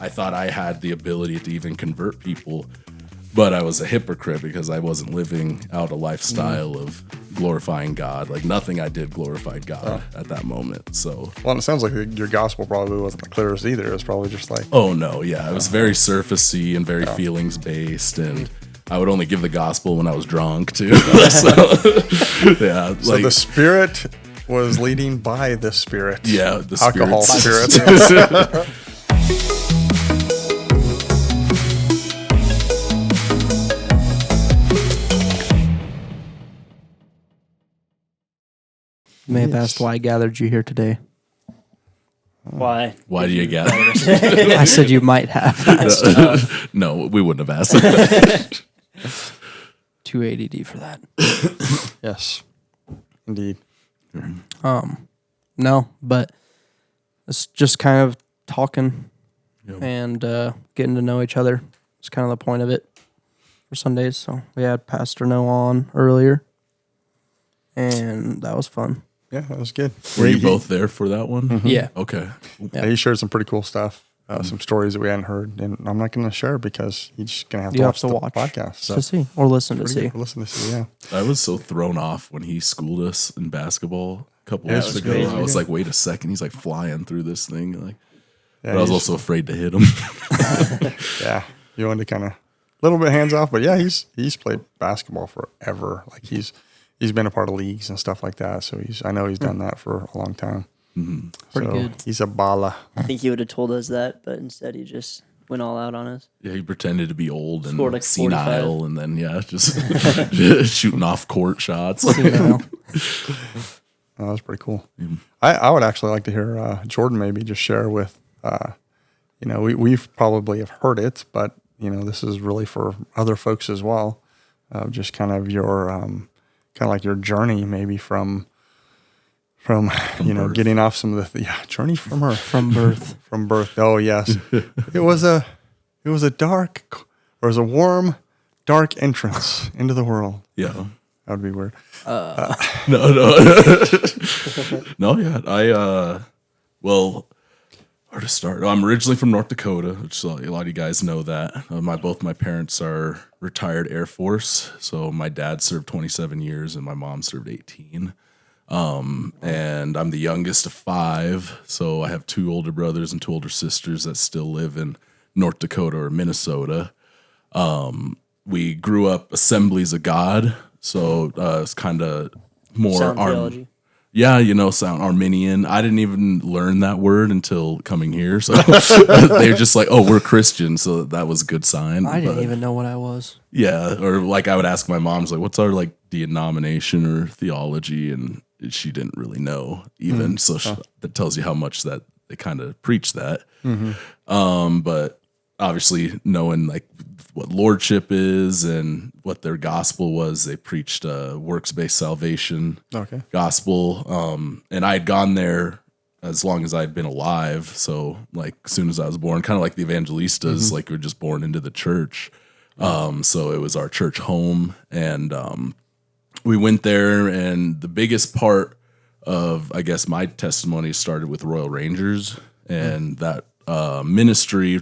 I thought I had the ability to even convert people, but I was a hypocrite because I wasn't living out a lifestyle of glorifying God. Like nothing I did glorified God at that moment. So, Well, it sounds like your gospel probably wasn't the clearest either. It was probably just like, oh no, yeah, it was very surfacey and very feelings based, and I would only give the gospel when I was drunk too. So, yeah, so the Spirit was leading by the Spirit. Yeah, the alcohol spirits. spirit. You may have asked why I gathered you here today. Why? Why do you gather? I said you might have asked. No, we wouldn't have asked. Too ADD for that. Yes, indeed. No, but it's just kind of talking Yep. and getting to know each other. It's kind of the point of it for Sundays. So we had Pastor Noah on earlier, and that was fun. Yeah, that was good. Were you both there for that one? Yeah. Okay. Yeah, he shared some pretty cool stuff, some stories that we hadn't heard, and I'm not going to share because you're just going to have You to have watch to the watch podcast. So to see or listen to see. Listen to see, yeah. I was so thrown off when he schooled us in basketball a couple Yeah, weeks it was ago. crazy. I was like, wait a second. He's like flying through this thing. Like, Yeah, but I was he's- also afraid to hit him. yeah. You wanted to kind of a little bit hands off, but yeah, he's played basketball forever. Like he's been a part of leagues and stuff like that. So I know he's done that for a long time. Pretty So good. he's a balla. I think he would have told us that, but instead he just went all out on us. Yeah, he pretended to be old and Scored like senile, 45. and then just shooting off court shots. Email. Oh, that was pretty cool. I would actually like to hear Jordan maybe just share with, we've probably have heard it, but this is really for other folks as well. Just kind of your like your journey maybe from birth. getting off some of the journey from her From birth. from birth. Oh yes, it was a warm, dark entrance into the world. Yeah. That would be weird. No. No, yeah. Where to start? I'm originally from North Dakota, which a lot of you guys know that. Both my parents are retired Air Force. So my dad served 27 years and my mom served 18. And I'm the youngest of 5. So I have 2 older brothers and 2 older sisters that still live in North Dakota or Minnesota. We grew up Assemblies of God. So it's kind of more Sound theology. Yeah, sound Arminian. I didn't even learn that word until coming here. So they're just like, oh, we're Christians. So that was a good sign. I didn't But, even know what I was. yeah. Or like I would ask my mom's like, what's our like denomination or theology? And she didn't really know even. So that tells you how much that they kind of preach that. But obviously knowing like what lordship is and what their gospel was, they preached works-based salvation gospel. And I had gone there as long as I'd been alive. So like as soon as I was born, kind of like the evangelistas, like we were just born into the church. So it was our church home, and we went there, and the biggest part of, I guess, my testimony started with Royal Rangers, and that ministry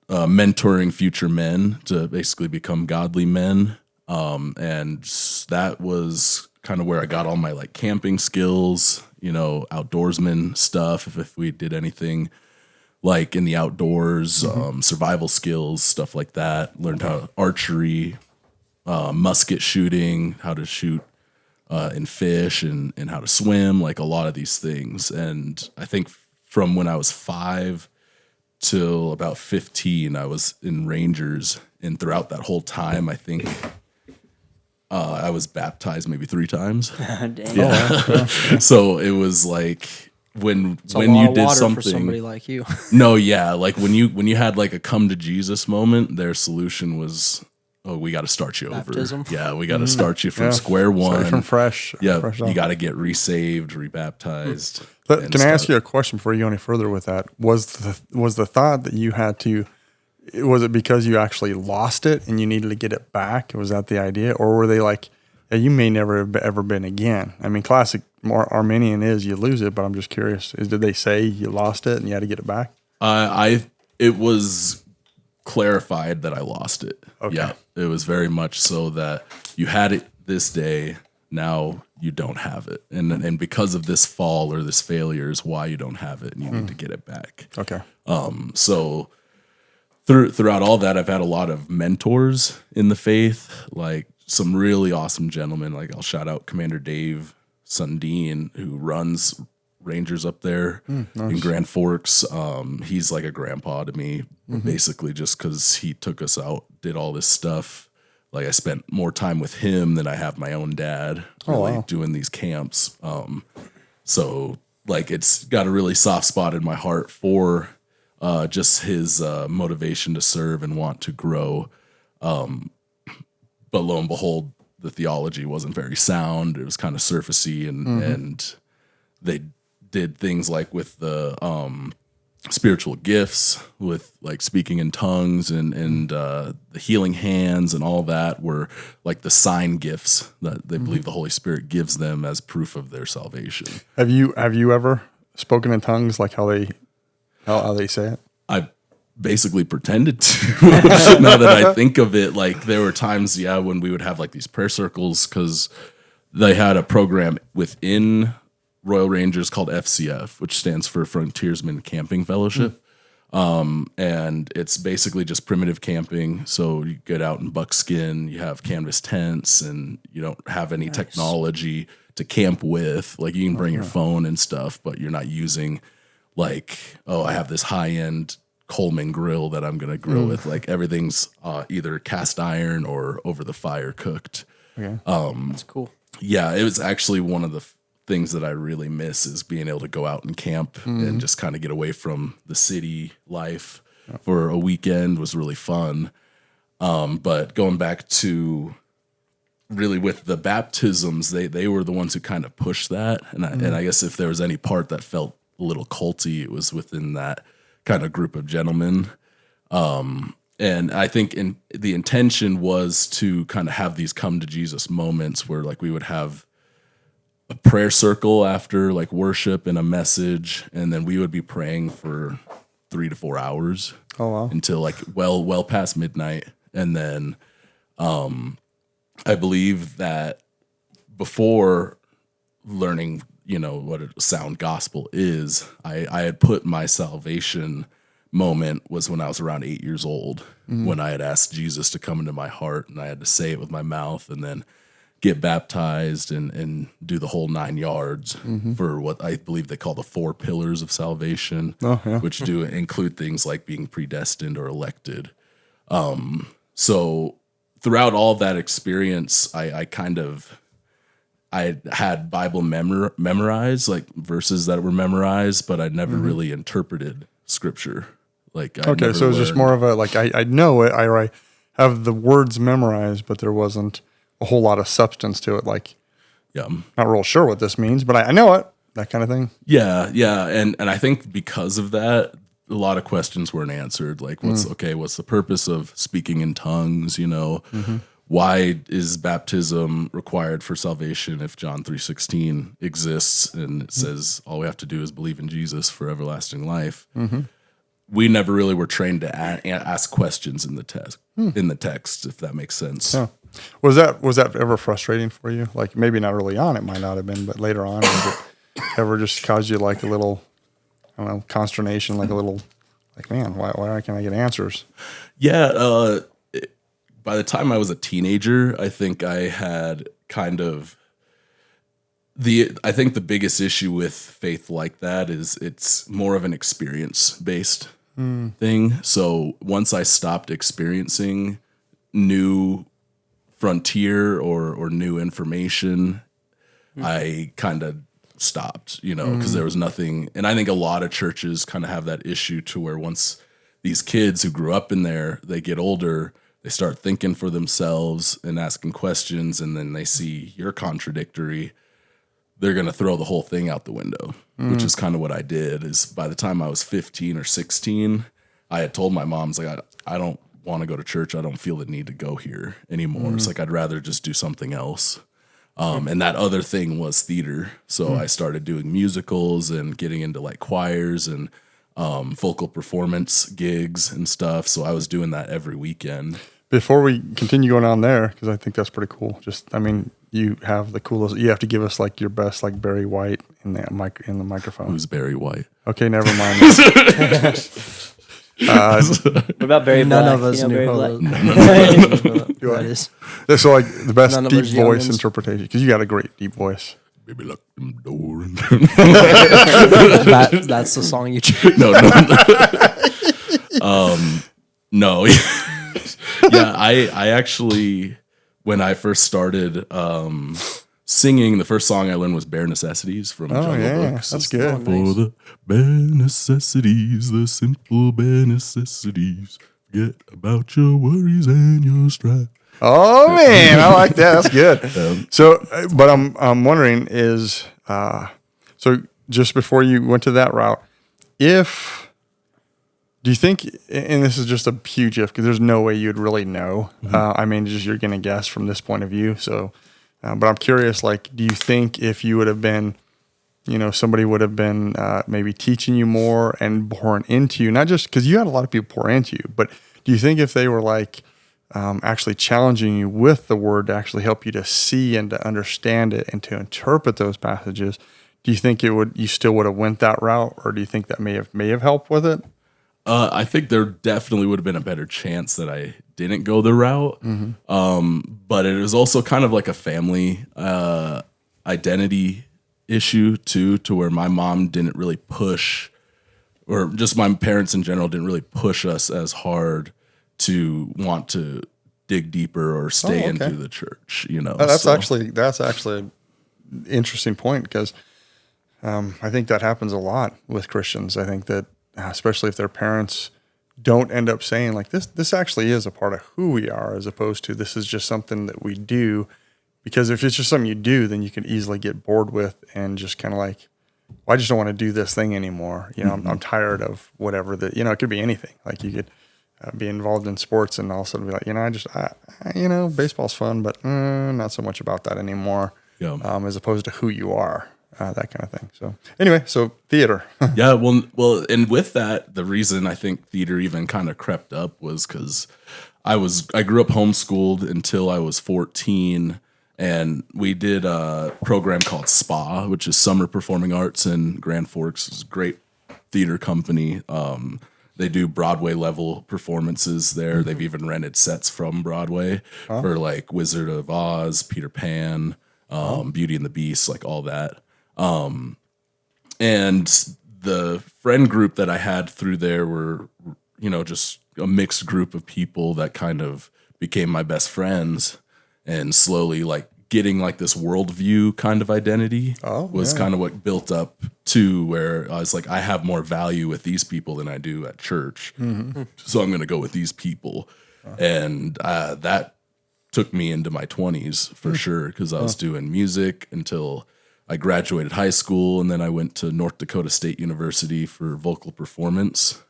mentoring future men to basically become godly men. And that was kind of where I got all my like camping skills, outdoorsman stuff. If we did anything like in the outdoors, survival skills, stuff like that. Learned how archery, musket shooting, how to shoot and fish, and how to swim, like a lot of these things. And I think from when I was 5 till about 15, I was in Rangers, and throughout that whole time, I think I was baptized maybe 3 times. Dang. Yeah. So it was like when It's a lot you of did water something. for somebody like you. No, yeah, like when you had like a come to Jesus moment, their solution was, oh, we got to start you Baptism. over. Yeah, we got to start you from Yeah. square one. Started from fresh. Yeah, fresh you off. got to get resaved, rebaptized. But and can I ask start- you a question before you go any further with that? Was the thought that you had to? Was it because you actually lost it and you needed to get it back? Was that the idea, or were they like, yeah, you may never have ever been again? I mean, classic Armenian is you lose it, but I'm just curious: did they say you lost it and you had to get it back? It was clarified that I lost it. Okay. Yeah, it was very much so that you had it this day, now you don't have it, and because of this fall or this failure is why you don't have it, and you need to get it back. Okay. So throughout all that, I've had a lot of mentors in the faith, like some really awesome gentlemen. Like I'll shout out Commander Dave Sundin, who runs Rangers up there in Grand Forks. He's like a grandpa to me, basically, just because he took us out, did all this stuff. Like I spent more time with him than I have my own dad, really doing these camps. So like it's got a really soft spot in my heart for just his motivation to serve and want to grow. But lo and behold, the theology wasn't very sound. It was kind of surfacey, and they did things like with the spiritual gifts, with like speaking in tongues and the healing hands and all that were like the sign gifts that they believe the Holy Spirit gives them as proof of their salvation. Have you ever spoken in tongues like how they say it? I basically pretended to. Now that I think of it, like there were times, when we would have like these prayer circles because they had a program within Royal Rangers called FCF, which stands for Frontiersman Camping Fellowship. And it's basically just primitive camping. So you get out in buckskin, you have canvas tents, and you don't have any technology to camp with. Like you can bring your phone and stuff, but you're not using like, I have this high-end Coleman grill that I'm going to grill with. Like everything's either cast iron or over the fire cooked. Okay. That's cool. Yeah, it was actually one of the things that I really miss is being able to go out and camp and just kind of get away from the city life for a weekend was really fun. But going back to really with the baptisms, they were the ones who kind of pushed that. And I guess if there was any part that felt a little culty, it was within that kind of group of gentlemen. And I think the intention was to kind of have these come to Jesus moments where like we would have a prayer circle after like worship and a message, and then we would be praying for 3 to 4 hours until like well past midnight. And then I believe that before learning, what a sound gospel is, I had put my salvation moment was when I was around 8 years old, when I had asked Jesus to come into my heart, and I had to say it with my mouth and then get baptized and do the whole 9 yards for what I believe they call the 4 pillars of salvation, which do include things like being predestined or elected. So throughout all that experience, I had Bible memorized, like verses that were memorized, but I never really interpreted scripture. Like, so it's just more of a, like, I know it, I have the words memorized, but there wasn't a whole lot of substance to it. Like, not real sure what this means, but I know it, that kind of thing. Yeah. And I think because of that, a lot of questions weren't answered. Like, what's the purpose of speaking in tongues? Why is baptism required for salvation if John 3:16 exists and it says all we have to do is believe in Jesus for everlasting life? We never really were trained to ask questions in the text, if that makes sense. Yeah. Was that ever frustrating for you? Like maybe not early on, it might not have been, but later on, did it ever just cause you like a little, I don't know, consternation, like a little, like, man, why can't I get answers? Yeah. By the time I was a teenager, I think I had kind of I think the biggest issue with faith like that is it's more of an experience-based thing. So once I stopped experiencing new frontier or new information, I kind of stopped, because there was nothing. And I think a lot of churches kind of have that issue to where once these kids who grew up in there, they get older, they start thinking for themselves and asking questions, and then they see you're contradictory, they're going to throw the whole thing out the window, which is kind of what I did. Is by the time I was 15 or 16, I had told my mom, like, I don't want to go to church. I don't feel the need to go here anymore. It's like, I'd rather just do something else. And that other thing was theater. So I started doing musicals and getting into like choirs and vocal performance gigs and stuff. So I was doing that every weekend. Before we continue going on there, because I think that's pretty cool. You have the coolest. You have to give us like your best, like Barry White in the microphone. Who's Barry White? Okay, never mind. What about Barry Black? None of us You know knew Barry who Black? that is. So like the best None of deep us voice youngins. interpretation, because you got a great deep voice. Baby, lock them door. That's the song you chose. No. Yeah, I actually, when I first started singing, the first song I learned was Bare Necessities from Jungle Books. That's good. Oh, For nice. the bare necessities, the simple bare necessities. Forget about your worries and your strife. Oh man, I like that. That's good. So, but I'm wondering is so just before you went to that route, do you think, and this is just a huge if, because there's no way you'd really know. I mean, just you're gonna guess from this point of view. So, but I'm curious, like, do you think if you would have been, somebody would have been maybe teaching you more and pouring into you, not just because you had a lot of people pour into you, but do you think if they were like actually challenging you with the word to actually help you to see and to understand it and to interpret those passages, do you think you still would have went that route, or do you think that may have helped with it? I think there definitely would have been a better chance that I didn't go the route. But it was also kind of like a family identity issue too, to where my mom didn't really push, or just my parents in general didn't really push us as hard to want to dig deeper or stay into the church. That's actually an interesting point, because I think that happens a lot with Christians. I think that especially if their parents don't end up saying like this actually is a part of who we are, as opposed to this is just something that we do. Because if it's just something you do, then you can easily get bored with and just kind of like, well, I just don't want to do this thing anymore. I'm tired of whatever it could be anything. Like you could be involved in sports and all of a sudden be like, baseball's fun, but not so much about that anymore. Yeah. As opposed to who you are. That kind of thing. So anyway, theater. Yeah, well, and with that, the reason I think theater even kind of crept up was because I grew up homeschooled until I was 14, and we did a program called SPA, which is Summer Performing Arts in Grand Forks. It's a great theater company. They do Broadway level performances there. They've even rented sets from Broadway for like Wizard of Oz, Peter Pan, Beauty and the Beast, like all that. And the friend group that I had through there were, just a mixed group of people that kind of became my best friends, and slowly like getting like this worldview kind of identity was kind of what built up to where I was like, I have more value with these people than I do at church. So I'm going to go with these people. And that took me into my 20s for sure, because I was doing music until I graduated high school, and then I went to North Dakota State University for vocal performance.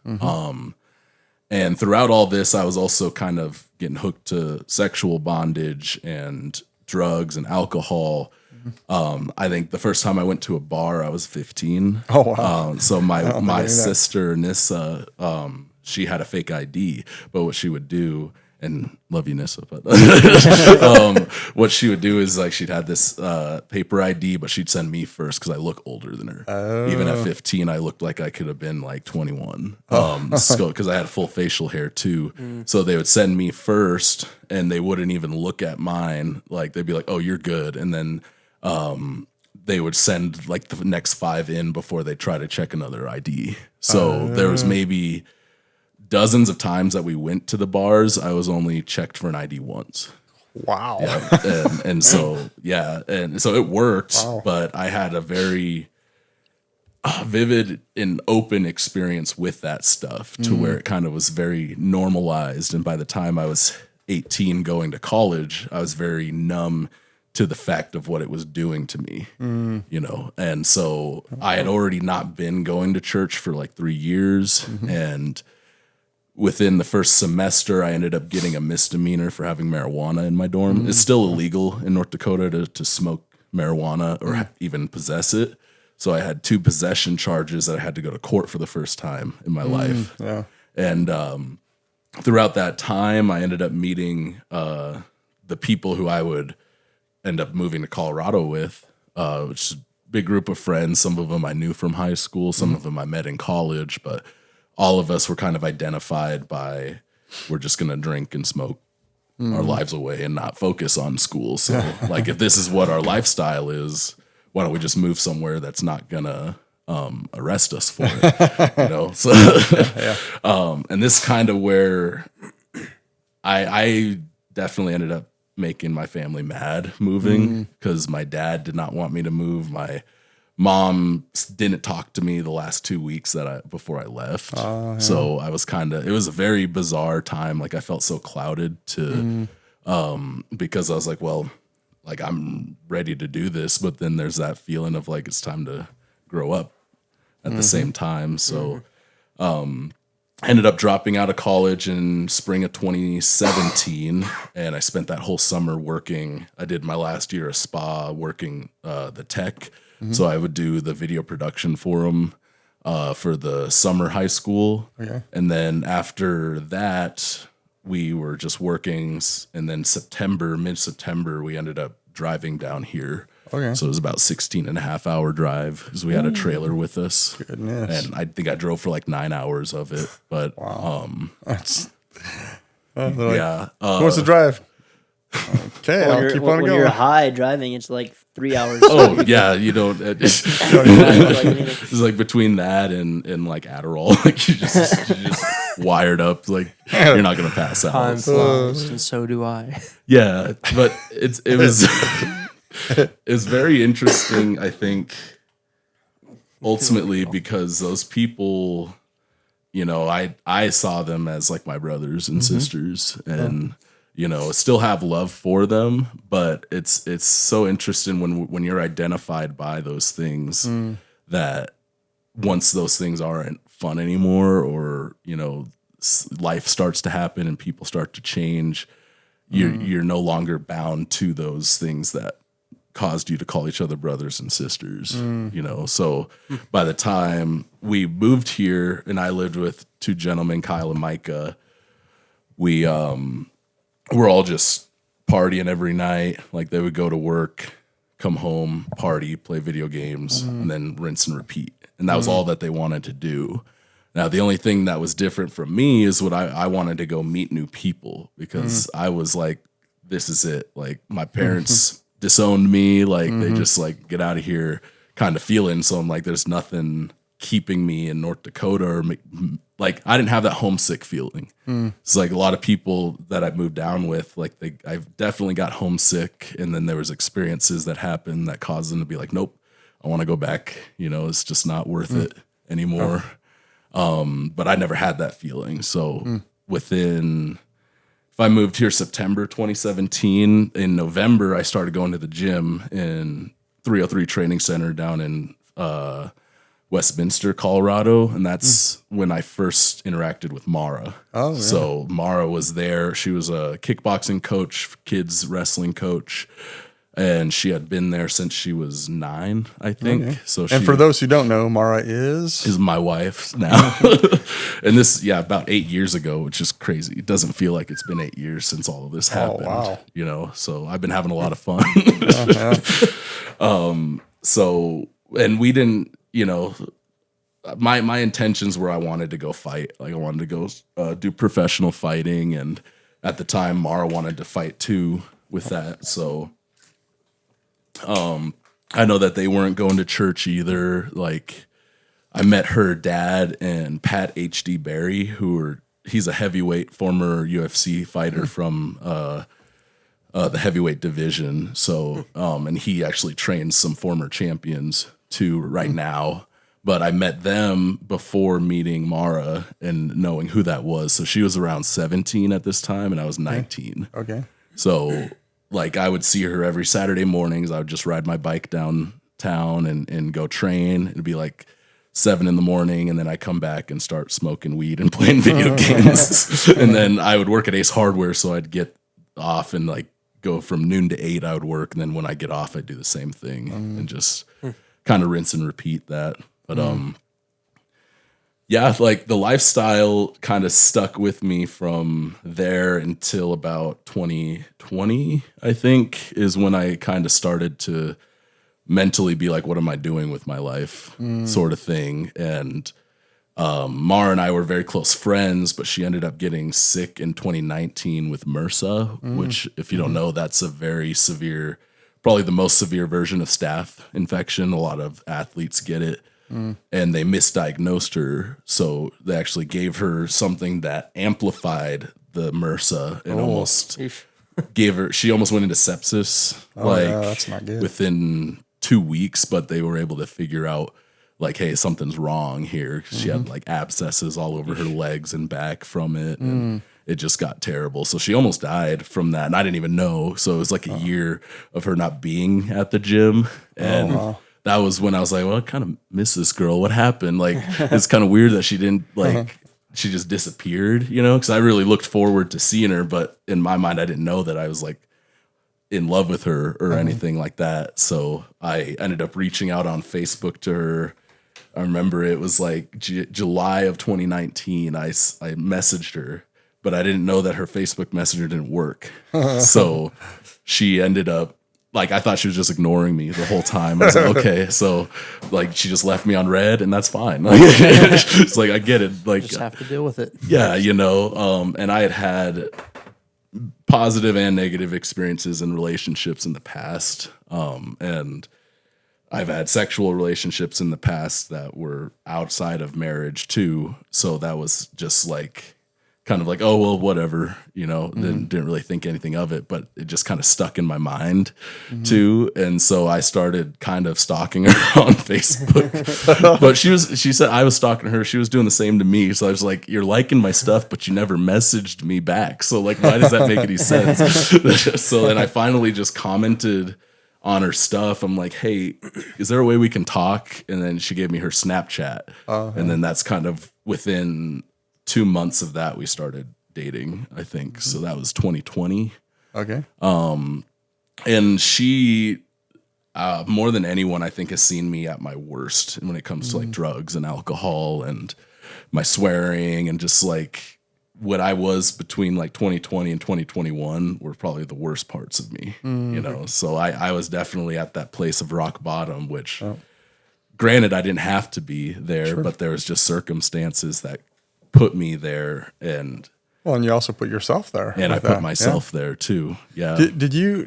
And throughout all this, I was also kind of getting hooked to sexual bondage and drugs and alcohol. I think the first time I went to a bar, I was 15. Oh, wow. So my that. sister, Nissa, she had a fake ID, but what she would do, and love you, Nissa, but what she would do is like she'd have this paper ID, but she'd send me first because I look older than her. Even at 15, I looked like I could have been like 21. Because I had full facial hair too. So they would send me first, and they wouldn't even look at mine. Like they'd be like, "Oh, you're good," and then they would send like the next 5 in before they try to check another ID. So there was maybe dozens of times that we went to the bars, I was only checked for an ID once. Wow. Yeah. And so it worked, but I had a very vivid and open experience with that stuff to where it kind of was very normalized. And by the time I was 18 going to college, I was very numb to the fact of what it was doing to me, and so I had already not been going to church for like 3 years. And within the first semester, I ended up getting a misdemeanor for having marijuana in my dorm. It's still illegal in North Dakota to smoke marijuana or even possess it. So I had 2 possession charges that I had to go to court for the first time in my life. Yeah. And throughout that time, I ended up meeting the people who I would end up moving to Colorado with, which is a big group of friends. Some of them I knew from high school. Some of them I met in college. But all of us were kind of identified by, we're just going to drink and smoke our lives away and not focus on school. So like, if this is what our lifestyle is, why don't we just move somewhere that's not gonna arrest us for it? You know? So and this kind of where I definitely ended up making my family mad moving, because my dad did not want me to move. My mom didn't talk to me the last 2 weeks before I left. So I was it was a very bizarre time. Like, I felt so clouded because I was like, well, like, I'm ready to do this, but then there's that feeling of like, it's time to grow up at the same time. So I ended up dropping out of college in spring of 2017, and I spent that whole summer working. I did my last year of spa working the tech. So I would do the video production for them for the summer high school. Okay. And then after that, we were just working. And then mid-September, we ended up driving down here. Okay. So it was about 16.5-hour drive, because we had a trailer with us. Goodness. And I think I drove for like 9 hours of it. But That's yeah. who wants to drive? Okay, I'll keep on when going. you're high driving, it's like 3 hours. Oh yeah, you know, it's like between that and like Adderall, like you just wired up, like you're not gonna pass out. Time flies, and so do I. Yeah, but it was it's very interesting, I think, ultimately, because those people, you know, I saw them as like my brothers and sisters, and you know, still have love for them. But it's so interesting when you're identified by those things, that once those things aren't fun anymore, or you know, life starts to happen and people start to change, you're no longer bound to those things that caused you to call each other brothers and sisters, you know? So by the time we moved here, and I lived with 2 gentlemen, Kyle and Micah, we're all just partying every night. Like, they would go to work, come home, party, play video games, and then rinse and repeat. And that was all that they wanted to do. Now, the only thing that was different from me is what I wanted to go meet new people, because I was like, this is it. Like, my parents disowned me. Like, they just like, get out of here kind of feeling. So I'm like, there's nothing keeping me in North Dakota, or like, I didn't have that homesick feeling. It's like a lot of people that I moved down with, like I've definitely got homesick. And then there was experiences that happened that caused them to be like, nope, I want to go back. You know, it's just not worth it anymore. But I never had that feeling. So if I moved here September 2017, in November, I started going to the gym in 303 Training Center down in Westminster, Colorado. And that's when I first interacted with Mara. Oh, yeah. So Mara was there. She was a kickboxing coach, kids wrestling coach. And she had been there since she was 9, I think. Okay. So and for those who don't know, Mara is my wife now. And this, about 8 years ago, which is crazy. It doesn't feel like it's been 8 years since all of this happened. Oh, wow. You know, so I've been having a lot of fun. So, and we didn't, you know, my intentions were I wanted to go fight. Like, I wanted to go do professional fighting. And at the time, Mara wanted to fight too with that. So I know that they weren't going to church either. Like, I met her dad and Pat H.D. Barry, he's a heavyweight, former UFC fighter from the heavyweight division. So, and he actually trains some former champions too right now. But I met them before meeting Mara and knowing who that was. So she was around 17 at this time, and I was 19. Okay. So, like, I would see her every Saturday mornings. I would just ride my bike downtown and go train. It'd be like 7 a.m, and then I come back and start smoking weed and playing video games. And then I would work at Ace Hardware, so I'd get off and like go from noon to 8. I would work, and then when I get off, I'd do the same thing and just kind of rinse and repeat that. But yeah, like the lifestyle kind of stuck with me from there until about 2020, I think, is when I kind of started to mentally be like, what am I doing with my life, sort of thing. And Mara and I were very close friends, but she ended up getting sick in 2019 with MRSA, which, if you don't know, that's a very severe, probably the most severe version of staph infection. A lot of athletes get it. And they misdiagnosed her, so they actually gave her something that amplified the MRSA and almost gave her. She almost went into sepsis, that's not good. within 2 weeks. But they were able to figure out, like, hey, something's wrong here. She had like abscesses all over her legs and back from it, and it just got terrible. So she almost died from that, and I didn't even know. So it was like a year of her not being at the gym, and that was when I was like, well, I kind of miss this girl. What happened? Like, it's kind of weird that she didn't, like, she just disappeared, you know? Because I really looked forward to seeing her, but in my mind, I didn't know that I was, like, in love with her or anything like that. So I ended up reaching out on Facebook to her. I remember it was, like, July of 2019. I messaged her, but I didn't know that her Facebook Messenger didn't work. So she ended up, like, I thought she was just ignoring me the whole time. I was like, okay, so, like, she just left me on red, and that's fine. Like, it's like, I get it. Like, Just have to deal with it. yeah, you know. And I had positive and negative experiences in relationships in the past, and I've had sexual relationships in the past that were outside of marriage too. So that was just like, kind of like, oh, well, whatever, you know, didn't really think anything of it, but it just kind of stuck in my mind too. And so I started kind of stalking her on Facebook, but she said I was stalking her. She was doing the same to me. So I was like, you're liking my stuff, but you never messaged me back. So, like, why does that make any sense? So then I finally just commented on her stuff. I'm like, hey, is there a way we can talk? And then she gave me her Snapchat. And then that's kind of within 2 months of that, we started dating, I think. So that was 2020. Okay. And she, more than anyone, I think, has seen me at my worst when it comes to like drugs and alcohol and my swearing, and just like what I was between like 2020 and 2021 were probably the worst parts of me, you know? So I was definitely at that place of rock bottom, which granted, I didn't have to be there, but there was just circumstances that put me there. And you also put yourself there. And I put myself there too. Yeah. Did you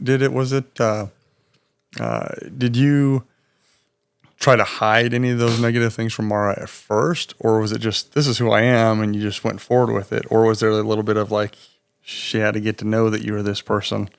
try to hide any of those negative things from Mara at first? Or was it just, this is who I am, and you just went forward with it? Or was there a little bit of like, she had to get to know that you were this person?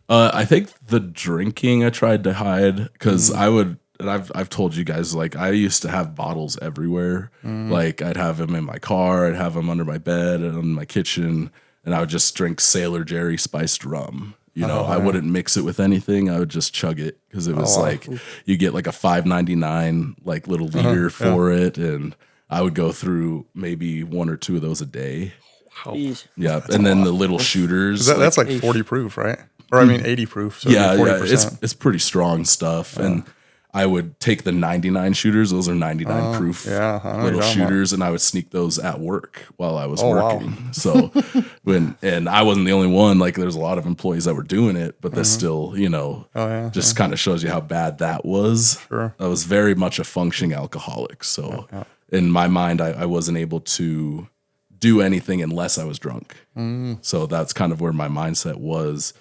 I think the drinking I tried to hide, because I would, and I've told you guys, like, I used to have bottles everywhere. Like, I'd have them in my car, I'd have them under my bed and in my kitchen, and I would just drink Sailor Jerry spiced rum. You know, I wouldn't mix it with anything. I would just chug it, because it was like, you get like a $5.99 like little liter for it, and I would go through maybe 1 or 2 of those a day. Jeez. Yeah, and then the little shooters. That's like 40 proof, right? Or I mean 80 proof. So yeah, 40%. it's pretty strong stuff. And I would take the 99 shooters. Those are 99 proof little shooters, and I would sneak those at work while I was working. Wow. So and I wasn't the only one. Like, there's a lot of employees that were doing it, but that's still, you know, just kind of shows you how bad that was. Sure. I was very much a functioning alcoholic. So in my mind, I wasn't able to do anything unless I was drunk. So that's kind of where my mindset was.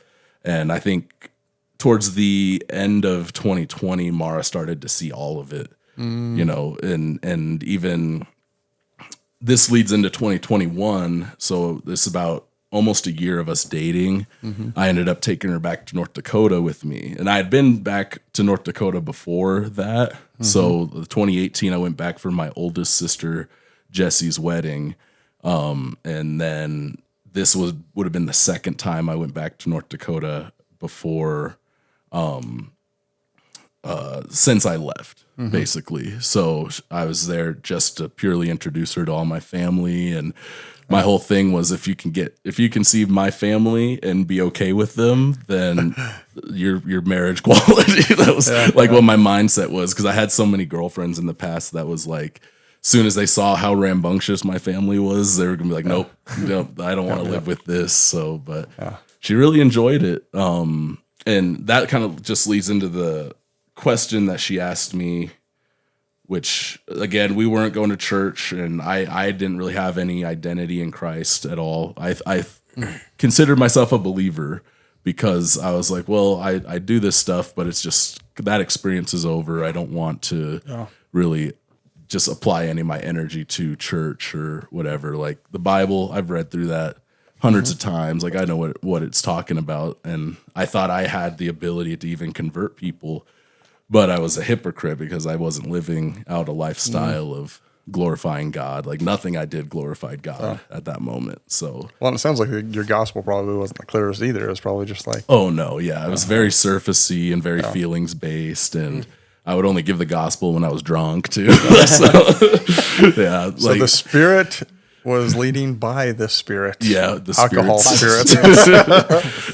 And I think towards the end of 2020, Mara started to see all of it, you know, and even this leads into 2021. So this is about almost a year of us dating. I ended up taking her back to North Dakota with me, and I had been back to North Dakota before that. So 2018, I went back for my oldest sister, Jesse's wedding. And then this would have been the second time I went back to North Dakota before, since I left, basically. So I was there just to purely introduce her to all my family and my whole thing was if you can see my family and be okay with them, then your marriage quality. That was what my mindset was, because I had so many girlfriends in the past that was like, soon as they saw how rambunctious my family was, they were gonna be like, nope, I don't want to live with this. So, but she really enjoyed it. And that kind of just leads into the question that she asked me, which again, we weren't going to church, and I didn't really have any identity in Christ at all. I considered myself a believer because I was like, well, I do this stuff, but it's just that experience is over. I don't want to really just apply any of my energy to church or whatever. Like the Bible, I've read through that hundreds of times. Like I know what it's talking about. And I thought I had the ability to even convert people, but I was a hypocrite because I wasn't living out a lifestyle of glorifying God. Like nothing I did glorified God at that moment. So, well, and it sounds like your gospel probably wasn't the clearest either. It was probably just like, oh no. Yeah. It was very surfacey and very feelings based. And I would only give the gospel when I was drunk too. So the Spirit was leading by the Spirit. Yeah, the alcohol spirits. spirit.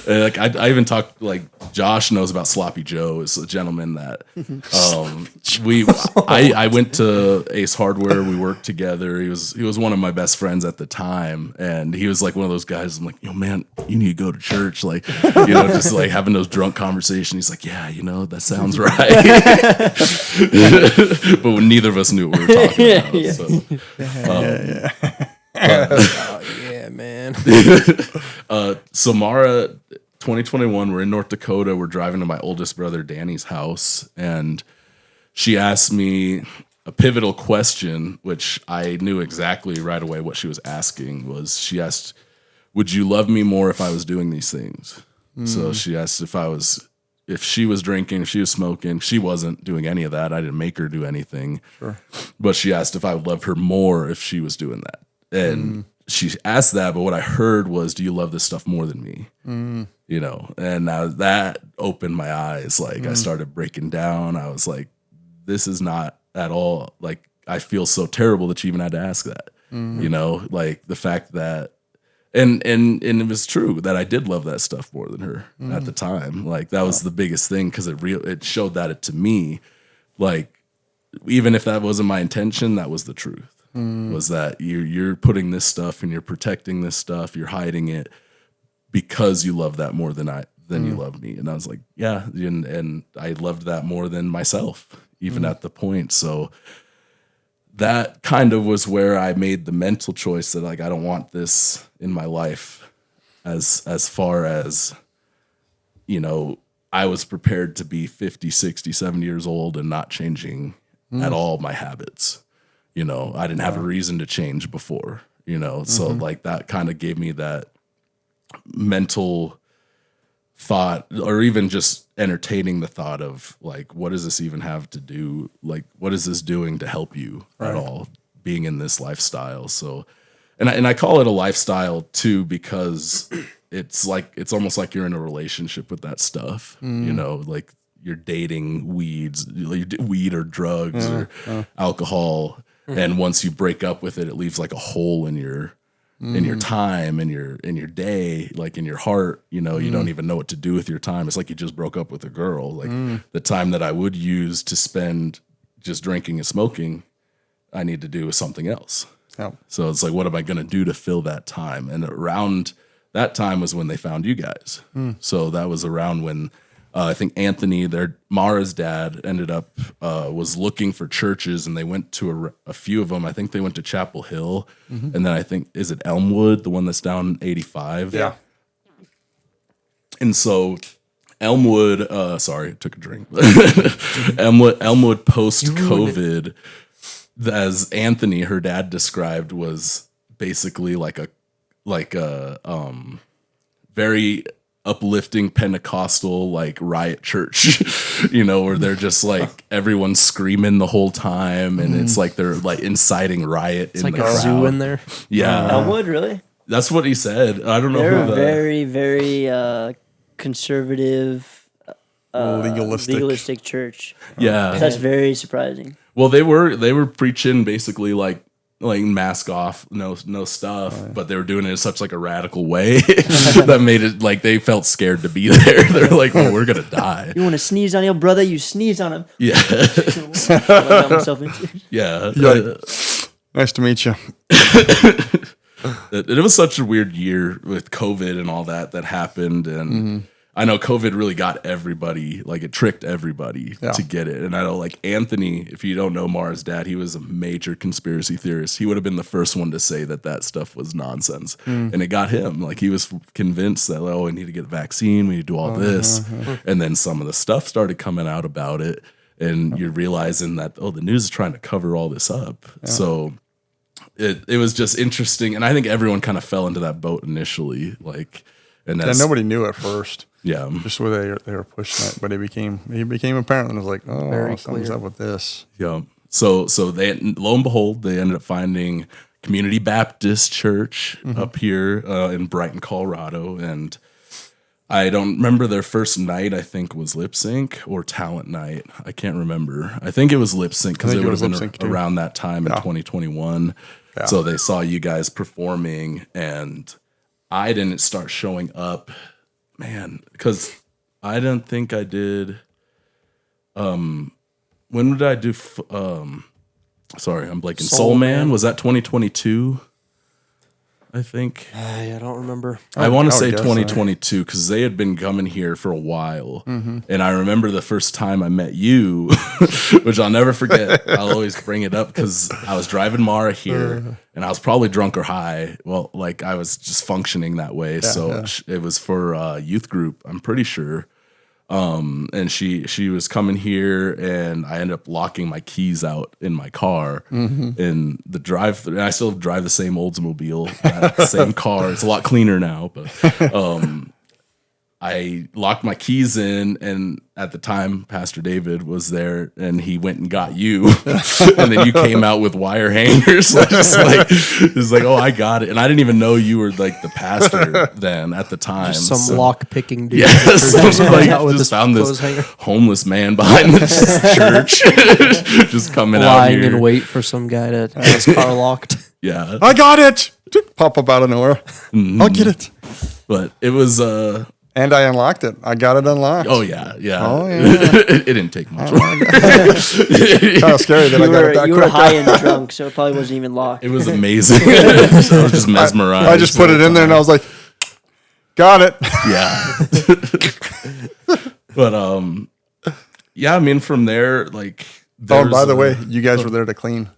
Like I even talked, like Josh knows about Sloppy Joe. Is a gentleman that I went to Ace Hardware. We worked together. He was one of my best friends at the time, and he was like one of those guys. I'm like, yo man, you need to go to church. Like, just like having those drunk conversations. He's like, yeah, that sounds right. But neither of us knew what we were talking about. So. Oh, yeah, man. So Mara, 2021, we're in North Dakota. We're driving to my oldest brother Danny's house, and she asked me a pivotal question, which I knew exactly right away what she was asking. Was she asked, would you love me more if I was doing these things? So she asked if she was drinking, if she was smoking. She wasn't doing any of that. I didn't make her do anything. Sure. But she asked if I would love her more if she was doing that. And she asked that, but what I heard was, do you love this stuff more than me? And that opened my eyes. Like I started breaking down. I was like, this is not at all, like, I feel so terrible that she even had to ask that, like the fact that, and it was true that I did love that stuff more than her at the time. Like that was the biggest thing. Cause it showed that to me, like, even if that wasn't my intention, that was the truth. Was that you're putting this stuff and you're protecting this stuff, you're hiding it because you love that more than you love me. And I was like, yeah, and I loved that more than myself, even at the point. So that kind of was where I made the mental choice that like I don't want this in my life, as far as I was prepared to be 50, 60, 70 years old and not changing at all my habits. I didn't have a reason to change before, so like that kind of gave me that mental thought, or even just entertaining the thought of like, what does this even have to do? Like, what is this doing to help you at all being in this lifestyle? So, and I call it a lifestyle too, because it's almost like you're in a relationship with that stuff, like you're dating weed or drugs or alcohol. And once you break up with it, it leaves like a hole in your time and in your day, like in your heart. You don't even know what to do with your time. It's like you just broke up with a girl. Like the time that I would use to spend just drinking and smoking, I need to do with something else. Yeah. So it's like, what am I going to do to fill that time? And around that time was when they found you guys. So that was around when I think Anthony, Mara's dad, ended up was looking for churches, and they went to a few of them. I think they went to Chapel Hill, and then I think, is it Elmwood, the one that's down 85? Yeah. And so Elmwood, sorry, I took a drink. Elmwood post-COVID, as Anthony, her dad, described, was basically like a very uplifting Pentecostal like riot church, where they're just like everyone's screaming the whole time, and it's like they're like inciting riot in like the a crowd. zoo in there. Yeah, Elmwood, really? That's what he said. I don't know. They're who very, very conservative, legalistic church. Yeah, That's very surprising. well, they were preaching basically like like mask off, no stuff, but they were doing it in such like a radical way that made it like they felt scared to be there. They're like, "Oh, we're gonna die." You want to sneeze on your brother? You sneeze on him. Yeah, yeah. Nice to meet you. It was such a weird year with COVID and all that happened, and I know COVID really got everybody, like it tricked everybody to get it. And I know like Anthony, if you don't know Mara's dad, he was a major conspiracy theorist. He would have been the first one to say that stuff was nonsense. And it got him. Like he was convinced that, we need to get a vaccine, we need to do all this. And then some of the stuff started coming out about it. And you're realizing that, the news is trying to cover all this up. Yeah. So it was just interesting. And I think everyone kind of fell into that boat initially. And nobody knew at first. Yeah, just where they were pushing it, but it became apparent, and it was like, something's up with this. Yeah. So they, lo and behold, they ended up finding Community Baptist Church up here in Brighton, Colorado, and I don't remember their first night. I think was lip sync or talent night. I can't remember. I think it was lip sync because it would have been around that time in 2021. Yeah. So they saw you guys performing, and I didn't start showing up. Man, because I don't think I did. When did I do? Sorry, I'm blanking. Soul Man, was that 2022? I think. I don't remember. I want to say 2022 because they had been coming here for a while. And I remember the first time I met you, which I'll never forget. I'll always bring it up because I was driving Mara here and I was probably drunk or high. Well, like I was just functioning that way. It was for a youth group, I'm pretty sure. And she was coming here, and I ended up locking my keys out in my car in the drive. And I still drive the same Oldsmobile, that same car. It's a lot cleaner now, but I locked my keys in, and at the time, Pastor David was there, and he went and got you, and then you came out with wire hangers. It's like, I got it, and I didn't even know you were like the pastor then at the time. Just some lock picking dude. Yes, just found this homeless man behind this church, just coming out here, lying in wait for some guy to have his car locked. Yeah, I got it. Pop up out of nowhere. I'll get it. But it was. And I unlocked it. I got it unlocked. Oh yeah. It didn't take much. Kind of scary that I got it that you quick. were high and drunk, so it probably wasn't even locked. It was amazing. I was just mesmerized. I just put it in there, and I was like, "Got it." Yeah. But yeah. I mean, from there, like. Oh, by the way, you guys were there to clean.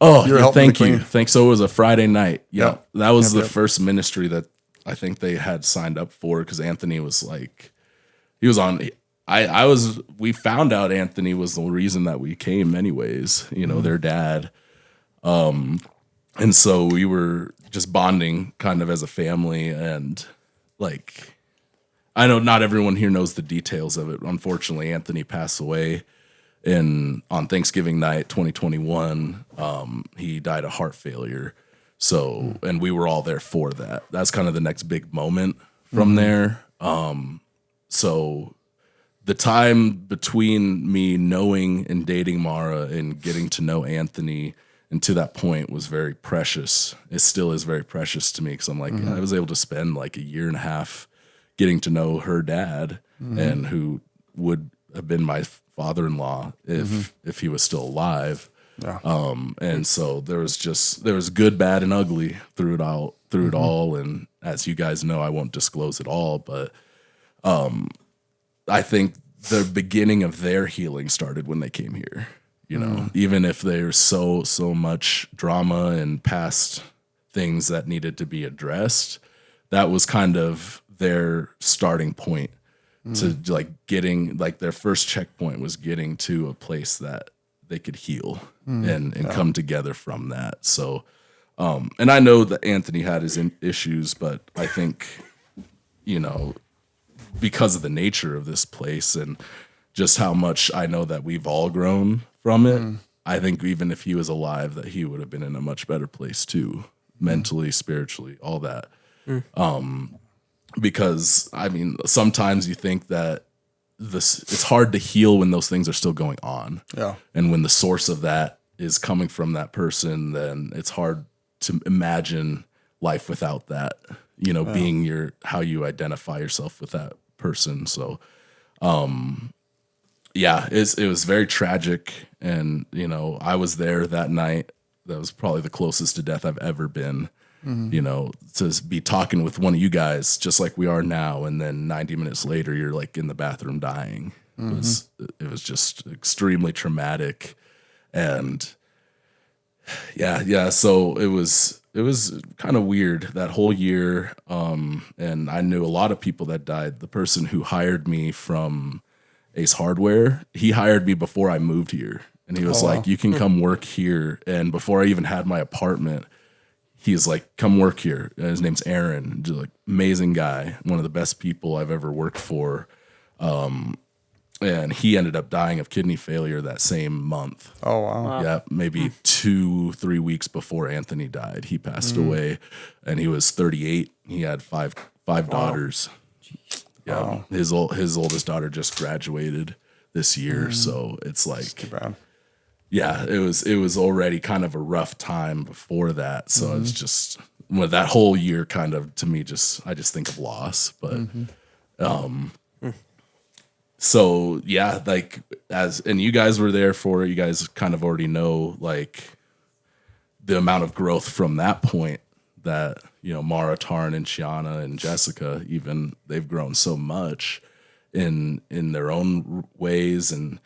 Oh, thank you. So it was a Friday night. Yeah, that was the first ministry that I think they had signed up for, because Anthony was like, he was on. We found out Anthony was the reason that we came, anyways. Their dad, and so we were just bonding kind of as a family, and like, I know not everyone here knows the details of it. Unfortunately, Anthony passed away on Thanksgiving night, 2021. He died of heart failure. So, and we were all there for that. That's kind of the next big moment from there. So the time between me knowing and dating Mara and getting to know Anthony and to that point was very precious. It still is very precious to me, because I'm like, I was able to spend like a year and a half getting to know her dad, and who would have been my father-in-law if he was still alive. Yeah. And so there was good, bad, and ugly through it all. And as you guys know, I won't disclose it all, but I think the beginning of their healing started when they came here. Even if there's so much drama and past things that needed to be addressed, that was kind of their starting point to like getting, like their first checkpoint was getting to a place that they could heal and come together from that. So, and I know that Anthony had his issues, but I think, because of the nature of this place and just how much I know that we've all grown from it, I think even if he was alive, that he would have been in a much better place too, mentally, spiritually, all that. Because I mean, sometimes you think that it's hard to heal when those things are still going on. Yeah. And when the source of that is coming from that person, then it's hard to imagine life without that, being how you identify yourself with that person. So, it was very tragic. And, I was there that night. That was probably the closest to death I've ever been, to be talking with one of you guys just like we are now. And then 90 minutes later, you're like in the bathroom dying. It was just extremely traumatic. And so it was kind of weird that whole year. And I knew a lot of people that died. The person who hired me from Ace Hardware, he hired me before I moved here. And he was like, you can come work here. And before I even had my apartment, he's like, come work here. And his name's Aaron, just like amazing guy, one of the best people I've ever worked for. And he ended up dying of kidney failure that same month. Oh, wow. Yeah, maybe 2-3 weeks before Anthony died, he passed away, and he was 38. He had five daughters. Yeah, wow. His oldest daughter just graduated this year, so it's like, too bad. Yeah, it was already kind of a rough time before that. So it's just that whole year kind of, to me, I just think of loss, but. So yeah, like and you guys were there for it. You guys kind of already know like the amount of growth from that point that, Mara, Tarn, and Shiana and Jessica, even they've grown so much in their own ways. And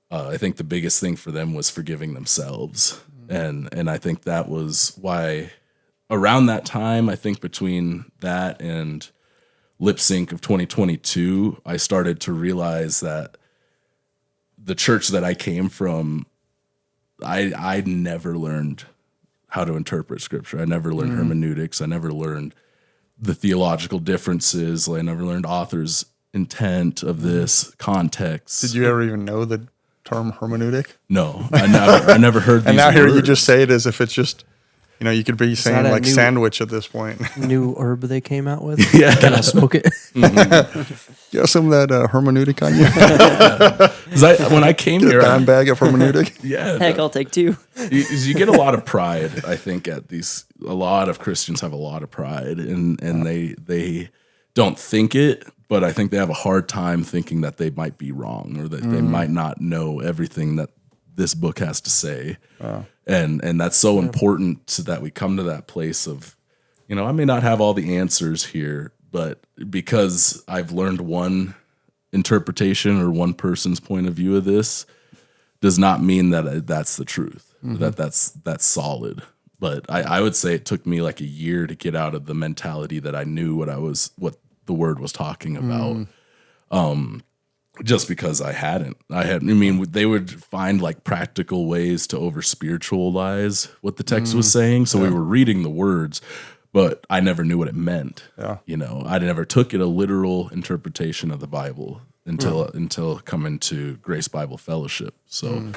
I think the biggest thing for them was forgiving themselves. And I think that was why around that time, I think between that and Lip Sync of 2022, I started to realize that the church that I came from, I never learned how to interpret scripture. I never learned hermeneutics. I never learned the theological differences. I never learned author's intent of this context. Did you ever even know the term hermeneutic? No, I never heard these And now words. here you just say it as if it's just, you could be saying that a like new- sandwich at this point. New herb they came out with. Yeah. Can I smoke it? You got some of that hermeneutic on you? 'Cause when I came A here, dime bag of hermeneutic? yeah, Heck, I'll take two. you get a lot of pride. I think a lot of Christians have a lot of pride, and they don't think it, but I think they have a hard time thinking that they might be wrong or that they might not know everything that this book has to say. And that's so important that we come to that place of, I may not have all the answers here, but because I've learned one interpretation or one person's point of view of this does not mean that that's the truth, that's solid. But I would say it took me like a year to get out of the mentality that I knew what the word was talking about. Just because they would find like practical ways to over spiritualize what the text was saying. So we were reading the words, but I never knew what it meant. Yeah. I never took it a literal interpretation of the Bible until coming to Grace Bible Fellowship. So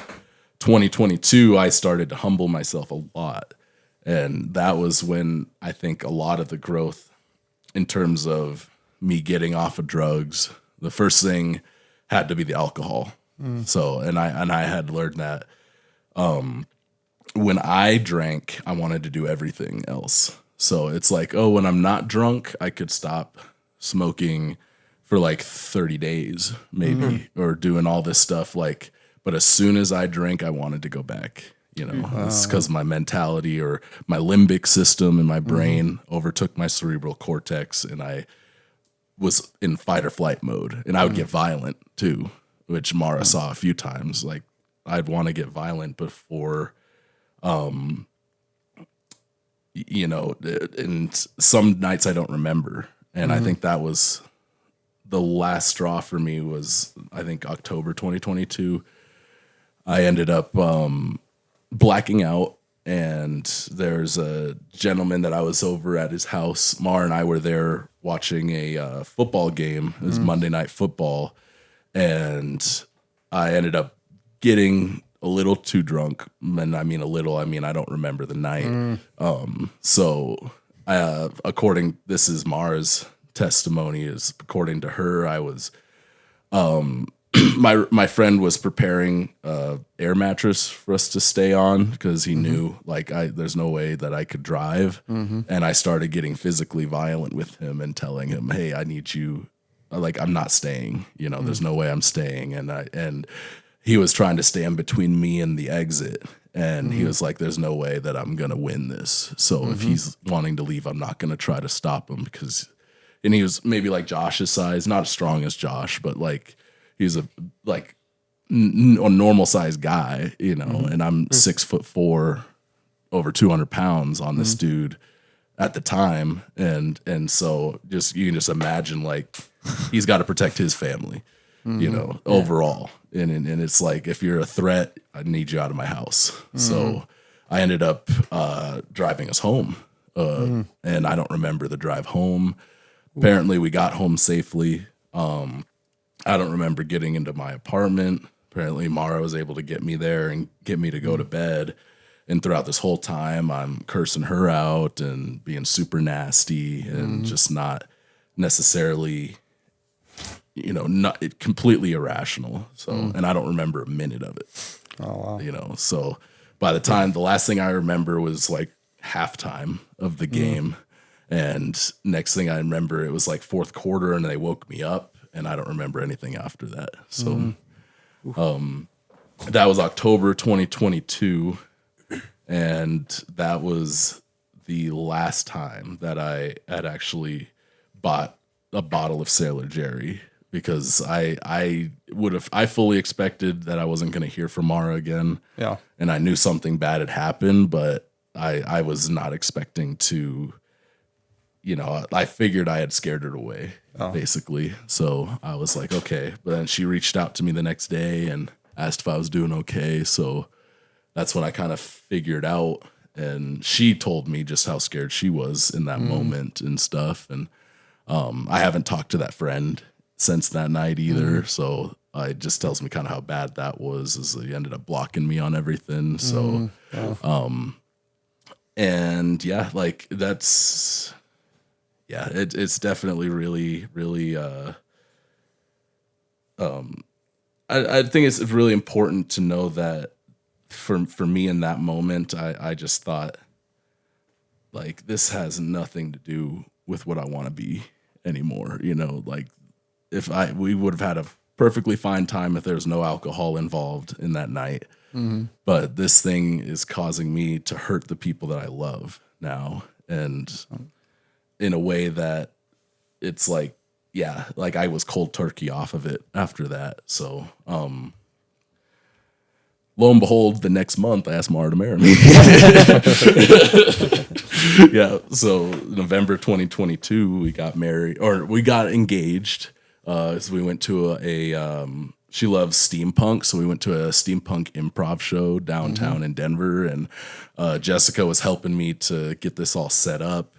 2022, I started to humble myself a lot. And that was when I think a lot of the growth in terms of me getting off of drugs, the first thing had to be the alcohol. So, and I had learned that when I drank, I wanted to do everything else. So it's like, when I'm not drunk, I could stop smoking for like 30 days, maybe, or doing all this stuff. But as soon as I drank, I wanted to go back. It's because my mentality or my limbic system in my brain overtook my cerebral cortex, and I was in fight or flight mode, and I would get violent too, which Mara saw a few times. Like I'd want to get violent before, and some nights I don't remember. And I think that was the last straw for me was, I think October 2022, I ended up, blacking out. And there's a gentleman that I was over at his house. Mar and I were there watching a football game. It was Monday Night Football. And I ended up getting a little too drunk. And I mean a little, I don't remember the night. This is Mara's testimony, is according to her, I was my friend was preparing air mattress for us to stay on because he knew like there's no way that I could drive, and I started getting physically violent with him and telling him, hey, I need you, like I'm not staying, there's no way I'm staying, and he was trying to stand between me and the exit, and he was like, there's no way that I'm gonna win this, so if he's wanting to leave, I'm not gonna try to stop him, and he was maybe like Josh's size, not as strong as Josh, but like he's a normal sized guy, and I'm 6'4", over 200 pounds on this dude at the time. And so you can just imagine like he's got to protect his family, overall. And it's like, if you're a threat, I need you out of my house. So I ended up driving us home. And I don't remember the drive home. Apparently we got home safely. I don't remember getting into my apartment. Apparently Mara was able to get me there and get me to go to bed. And throughout this whole time, I'm cursing her out and being super nasty and just not necessarily, not completely irrational. So, and I don't remember a minute of it. Oh, wow. So by the time, the last thing I remember was like halftime of the game. And next thing I remember, it was like fourth quarter and they woke me up. And I don't remember anything after that. So that was October 2022. And that was the last time that I had actually bought a bottle of Sailor Jerry, because I fully expected that I wasn't going to hear from Mara again. Yeah. And I knew something bad had happened, but I was not expecting to, I figured I had scared her away, basically. So I was like, okay. But then she reached out to me the next day and asked if I was doing okay. So that's when I kind of figured out. And she told me just how scared she was in that moment and stuff. And I haven't talked to that friend since that night either. So it just tells me kind of how bad that was, is he ended up blocking me on everything. So, and yeah, like that's... Yeah, it's definitely really, really. I think it's really important to know that for me in that moment, I just thought, like, this has nothing to do with what I want to be anymore. Like we would have had a perfectly fine time if there's no alcohol involved in that night, but this thing is causing me to hurt the people that I love now, and in a way that it's like, yeah, like I was cold turkey off of it after that. So, lo and behold, the next month I asked Mara to marry me. Yeah. So November 2022, we got married, or we got engaged. So we went to she loves steampunk. So we went to a steampunk improv show downtown in Denver, and Jessica was helping me to get this all set up.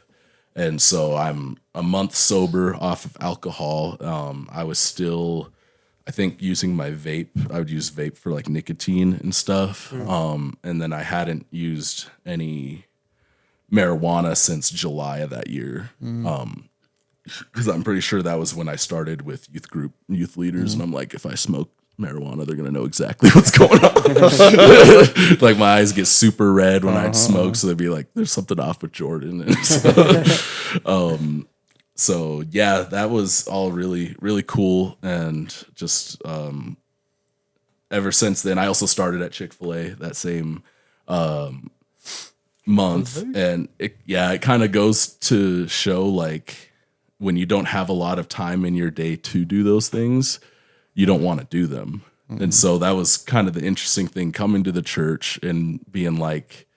And so I'm a month sober off of alcohol. I was still, I think, using my vape. I would use vape for like nicotine and stuff. And then I hadn't used any marijuana since July of that year. Because I'm pretty sure that was when I started with youth leaders. And I'm like, if I smoke marijuana, they're gonna know exactly what's going on. Like my eyes get super red when I'd smoke, so they'd be like, "There's something off with Jordan." And so yeah, that was all really, really cool. And just ever since then, I also started at Chick-fil-A that same month, and it kind of goes to show, like, when you don't have a lot of time in your day to do those things, you don't want to do them. And so that was kind of the interesting thing, coming to the church and being like,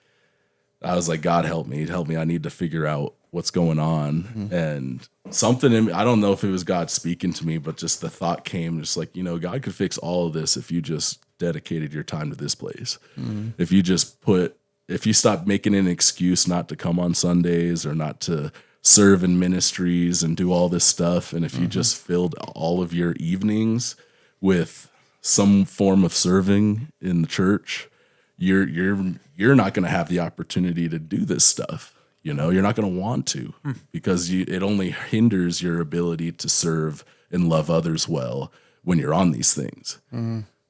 I was like, God, help me. I need to figure out what's going on. And something in me, I don't know if it was God speaking to me, but just the thought came, just like, God could fix all of this if you just dedicated your time to this place. If you stop making an excuse not to come on Sundays or not to serve in ministries and do all this stuff, and if you just filled all of your evenings with some form of serving in the church, you're not going to have the opportunity to do this stuff. You're not going to want to, because it only hinders your ability to serve and love others well when you're on these things.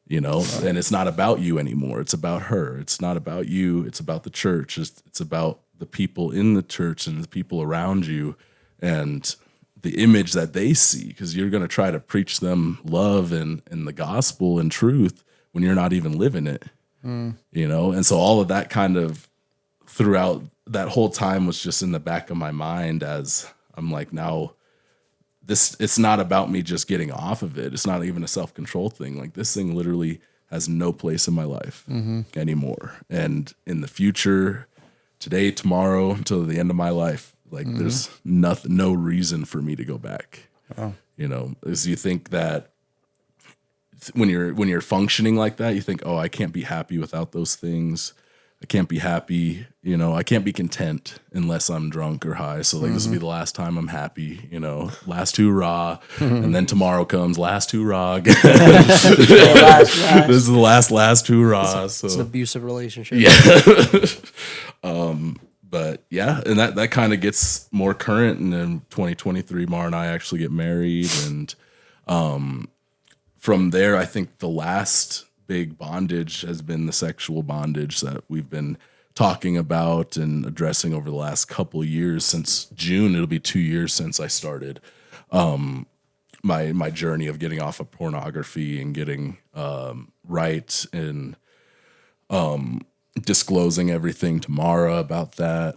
You know, and it's not about you anymore. It's about her. It's not about you. It's about the church. It's about the people in the church and the people around you and the image that they see, because you're going to try to preach them love and the gospel and truth when you're not even living it, you know? And so all of that kind of throughout that whole time was just in the back of my mind as I'm like, now, it's not about me just getting off of it. It's not even a self-control thing. Like, this thing literally has no place in my life anymore. And in the future, today, tomorrow, until the end of my life, like there's no reason for me to go back. You know, as you think that when you're functioning like that, you think, oh, I can't be happy without those things. I can't be happy, you know, I can't be content unless I'm drunk or high. So like, this will be the last time I'm happy, you know, last hoorah. And then tomorrow comes last hoorah again. This is the last hoorah. So It's an abusive relationship. yeah. But yeah, and that kind of gets more current. And in 2023, Mara and I actually get married. And from there, I think the last big bondage has been the sexual bondage that we've been talking about and addressing over the last couple of years. Since June, it'll be 2 years since I started my journey of getting off of pornography and getting right and disclosing everything to Mara about that.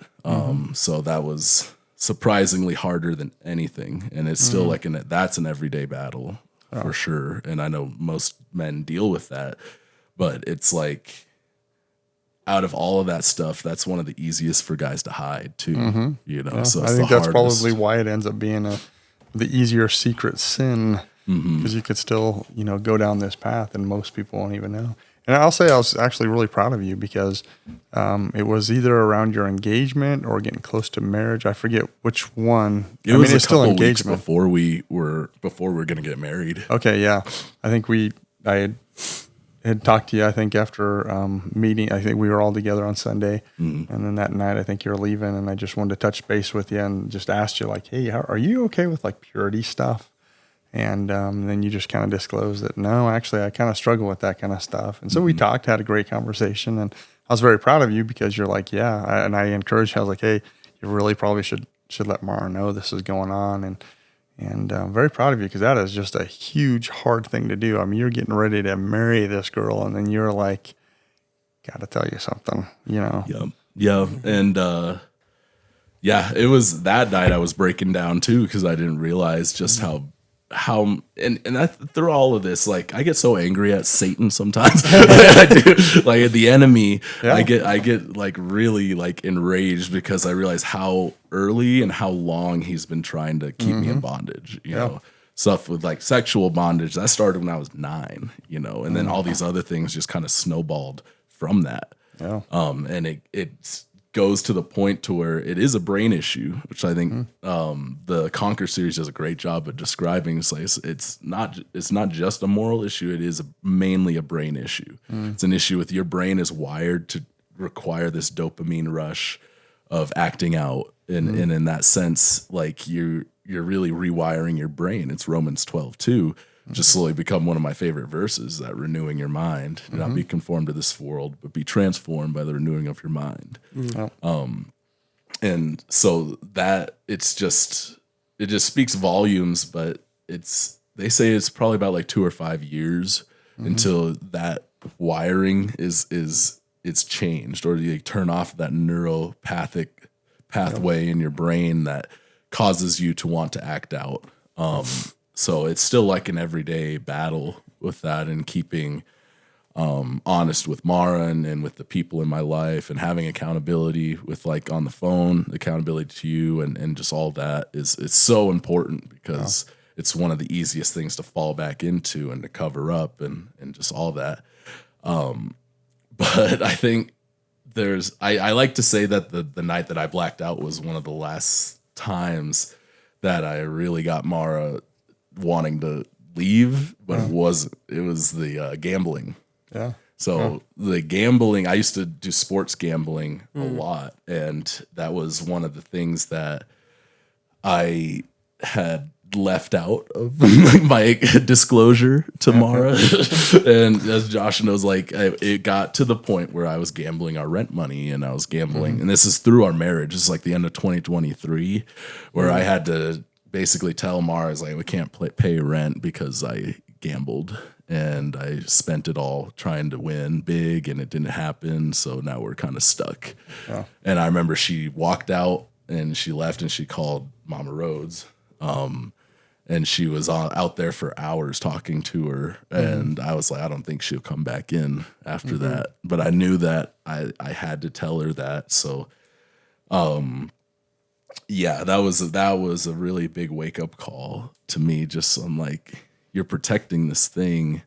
So that was surprisingly harder than anything, and it's still like that's an everyday battle. For sure. And I know most men deal with that, but it's like out of all of that stuff, that's one of the easiest for guys to hide too, you know? Yeah. So I it's think the that's hardest. probably why it ends up being the easier secret sin, because you could still, you know, go down this path and most people won't even know. And I'll say I was actually really proud of you because it was either around your engagement or getting close to marriage. I forget which one. It's still couple weeks engagement before we were going to get married. Okay, yeah. I think I had talked to you, I think, after meeting. I think we were all together on Sunday. And then that night, I think you were leaving, and I just wanted to touch base with you and just asked you, like, hey, are you okay with, like, purity stuff? And then you just kind of disclosed that, no, actually, I kind of struggle with that kind of stuff. And so we talked, had a great conversation, and I was very proud of you because you're like, yeah. And I encouraged you. I was like, hey, you really probably should let Mara know this is going on. And I'm very proud of you because that is just a huge, hard thing to do. I mean, you're getting ready to marry this girl, and then you're like, got to tell you something, you know? Yeah. And yeah, it was that night I was breaking down too, because I didn't realize just how through all of this, like, I get so angry at Satan sometimes. I do, like, at the enemy. Yeah. I get like really like enraged because I realize how early and how long he's been trying to keep me in bondage. You know, stuff with like sexual bondage that started when I was 9. You know, and then all these other things just kind of snowballed from that. Yeah. And it goes to the point to where it is a brain issue, which I think the Conquer series does a great job of describing. It's like it's not just a moral issue; it is mainly a brain issue. It's an issue with your brain is wired to require this dopamine rush of acting out, and in that sense, like you're really rewiring your brain. It's Romans 12:2. Just slowly become one of my favorite verses, that renewing your mind, do not be conformed to this world, but be transformed by the renewing of your mind. And so that it just speaks volumes, but they say it's probably about like 2 or 5 years until that wiring is changed, or you turn off that neuropathic pathway in your brain that causes you to want to act out. So it's still like an everyday battle with that, and keeping honest with Mara and with the people in my life, and having accountability with, like, on the phone, accountability to you, and just all that it's so important, because it's one of the easiest things to fall back into and to cover up and just all that. But I think I like to say that the night that I blacked out was one of the last times that I really got Mara wanting to leave, but it was the gambling. Yeah. So the gambling, I used to do sports gambling a lot, and that was one of the things that I had left out of my disclosure to Mara. And as Josh knows, like it got to the point where I was gambling our rent money, and I was gambling, and this is through our marriage. It's like the end of 2023 where I had to basically tell Mara, I was like, we can't pay rent because I gambled and I spent it all trying to win big, and it didn't happen. So now we're kind of stuck. Yeah. And I remember she walked out and she left, and she called Mama Rhodes. And she was out there for hours talking to her. And I was like, I don't think she'll come back in after that. But I knew that I had to tell her that. So, yeah, that was a really big wake up call to me. Just, I'm like, you're protecting this thing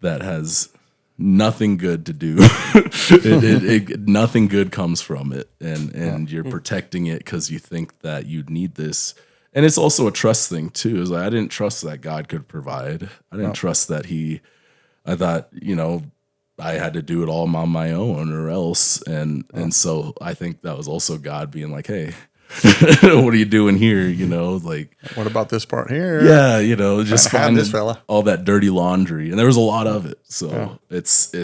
that has nothing good to do. Nothing good comes from it. And you're protecting it because you think that you need this. And it's also a trust thing too. Is like, I didn't trust that God could provide. I didn't trust that I thought, I had to do it all on my own or else. And so I think that was also God being like, hey, what are you doing here? Like, What about this part here? yeah, just I have find this fella. all that dirty laundry. And there was a lot of it. So it's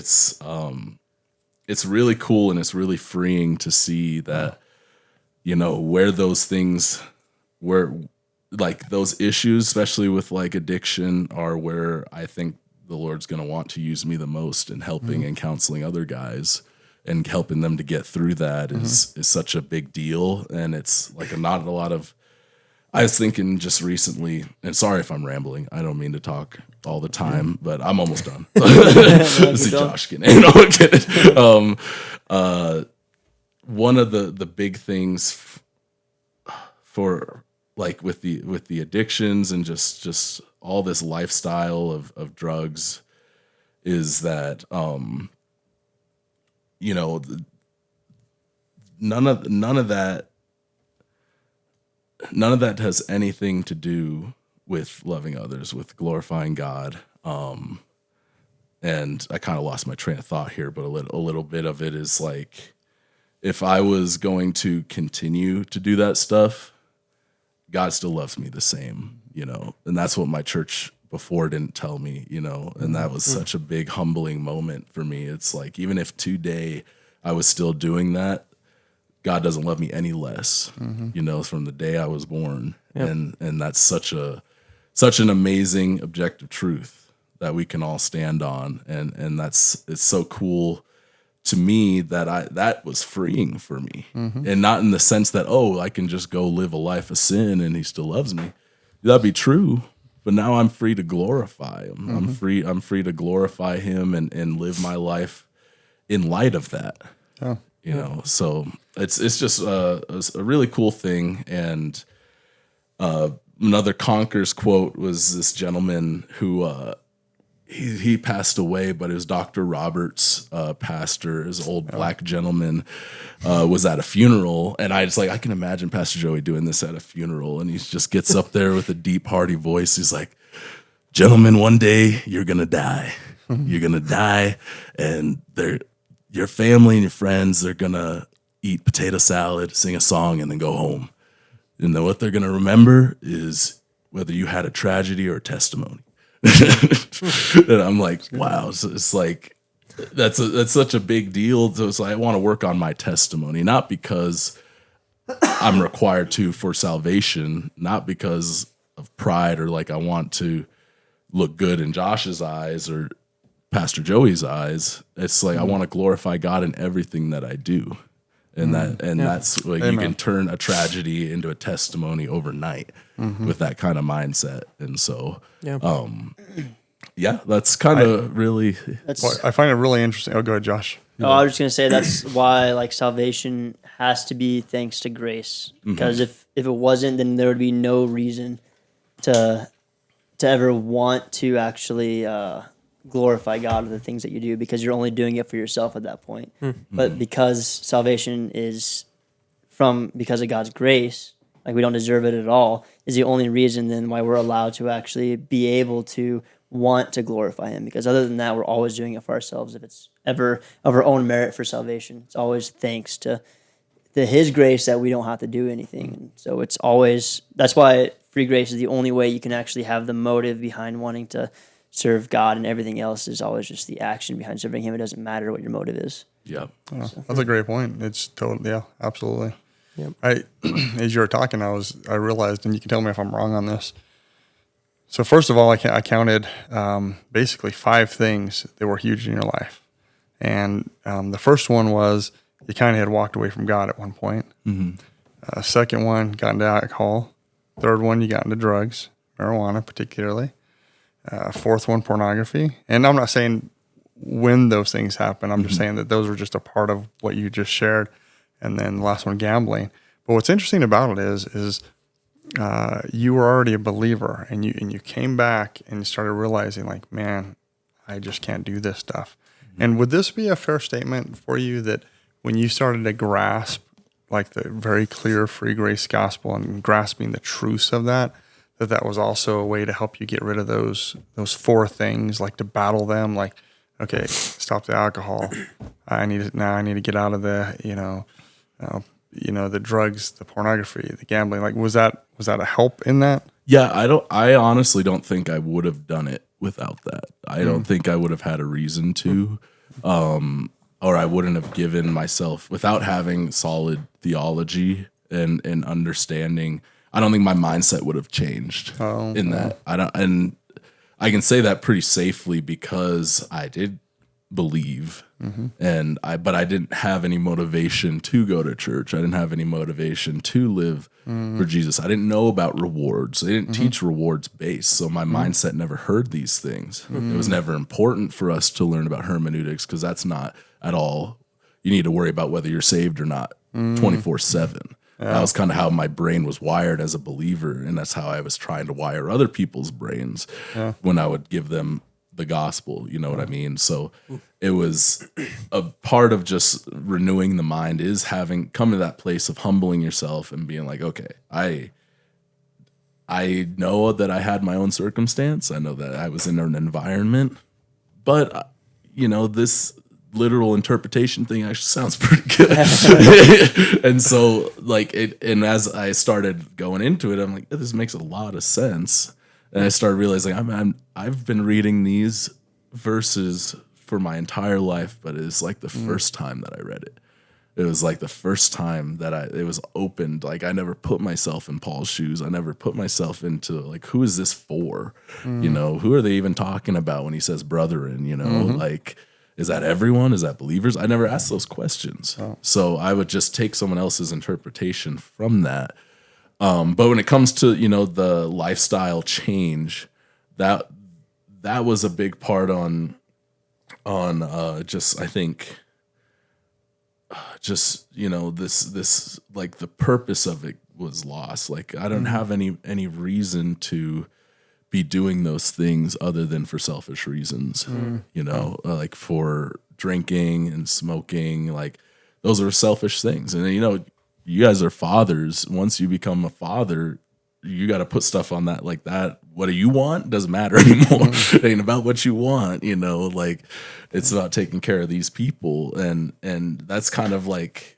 really cool, and it's really freeing to see that, where those things, where like those issues, especially with like addiction, are where I think the Lord's going to want to use me the most in helping and counseling other guys, and helping them to get through that is such a big deal. And it's like not a lot of, I was thinking just recently, and sorry if I'm rambling, I don't mean to talk all the time, but I'm almost done. This is Josh kidding. No, I'm kidding. One of the big things for like with the addictions and just all this lifestyle of drugs is that none of that has anything to do with loving others, with glorifying God. And I kind of lost my train of thought here, but a little bit of it is like, if I was going to continue to do that stuff, God still loves me the same, and that's what my church before didn't tell me, and that was such a big humbling moment for me. It's like, even if today I was still doing that, God doesn't love me any less, from the day I was born. Yep. And that's such an amazing objective truth that we can all stand on. And it's so cool to me that was freeing for me, and not in the sense that, I can just go live a life of sin and he still loves me. That'd be true, but now I'm free to glorify him. I'm free to glorify him and live my life in light of that. So it's just a really cool thing. And another Conquer's quote was this gentleman who he passed away, but it was Dr. Roberts, pastor, his old black gentleman, was at a funeral. And I can imagine Pastor Joey doing this at a funeral. And he just gets up there with a deep, hearty voice. He's like, gentlemen, one day you're going to die. You're going to die. And your family and your friends, they're going to eat potato salad, sing a song, and then go home. And then what they're going to remember is whether you had a tragedy or a testimony. And I'm like, wow. So it's like, that's such a big deal. So it's like, I want to work on my testimony, not because I'm required to for salvation, not because of pride or like I want to look good in Josh's eyes or Pastor Joey's eyes. It's like, I want to glorify God in everything that I do. And that's like, you can turn a tragedy into a testimony overnight with that kind of mindset. And so, that's kind of really. I find it really interesting. Oh, go ahead, Josh. I was just gonna say that's why like salvation has to be thanks to grace. Because if it wasn't, then there would be no reason to ever want to actually glorify God with the things that you do, because you're only doing it for yourself at that point. But because salvation is because of God's grace, like we don't deserve it at all, is the only reason then why we're allowed to actually be able to want to glorify him. Because other than that, we're always doing it for ourselves. If it's ever of our own merit for salvation, it's always thanks to his grace that we don't have to do anything. And so it's always, that's why free grace is the only way you can actually have the motive behind wanting to serve God, and everything else is always just the action behind serving Him. It doesn't matter what your motive is. Yeah. That's a great point. It's totally, yeah, absolutely. Yep. As you were talking, I realized, and you can tell me if I'm wrong on this. So first of all, I counted basically 5 things that were huge in your life. And the first one was you kind of had walked away from God at one point. Mm-hmm. Second one, got into alcohol. Third one, you got into drugs, marijuana particularly. Fourth one, pornography. And I'm not saying when those things happen. I'm just saying that those were just a part of what you just shared. And then the last one, gambling. But what's interesting about it is you were already a believer, and you came back and you started realizing, like, man, I just can't do this stuff. Mm-hmm. And would this be a fair statement for you that when you started to grasp like the very clear free grace gospel and grasping the truths of that was also a way to help you get rid of those 4 things, like to battle them, like, okay, stop the alcohol. I need to get out of the, the drugs, the pornography, the gambling. Like, was that a help in that? Yeah, I honestly don't think I would have done it without that. I don't think I would have had a reason to, or I wouldn't have given myself, without having solid theology and understanding. I don't think my mindset would have changed that. And I can say that pretty safely because I did believe, but I didn't have any motivation to go to church. I didn't have any motivation to live for Jesus. I didn't know about rewards. They didn't teach rewards based, so my mindset never heard these things. It was never important for us to learn about hermeneutics because that's not at all. You need to worry about whether you're saved or not 24/7. That was kind of how my brain was wired as a believer, and that's how I was trying to wire other people's brains when I would give them the gospel, you know what I mean? So it was a part of just renewing the mind is come to that place of humbling yourself and being like, okay, I know that I had my own circumstance. I know that I was in an environment, but this literal interpretation thing actually sounds pretty good. And so and as I started going into it, I'm like, this makes a lot of sense. And I started realizing I've been reading these verses for my entire life, but it's like the first time that I read it. It was like the first time that it was opened. Like, I never put myself in Paul's shoes. I never put myself into, like, who is this for? Who are they even talking about when he says brethren? Like, is that everyone? Is that believers? I never asked those questions. So I would just take someone else's interpretation from that. But when it comes to, the lifestyle change, that was a big part on just, I think, this like the purpose of it was lost. Like, I don't have any reason to be doing those things other than for selfish reasons, like for drinking and smoking, like those are selfish things. And, you guys are fathers. Once you become a father, you got to put stuff on that like that. What do you want? Doesn't matter anymore. It ain't about what you want, like it's about taking care of these people. And that's kind of like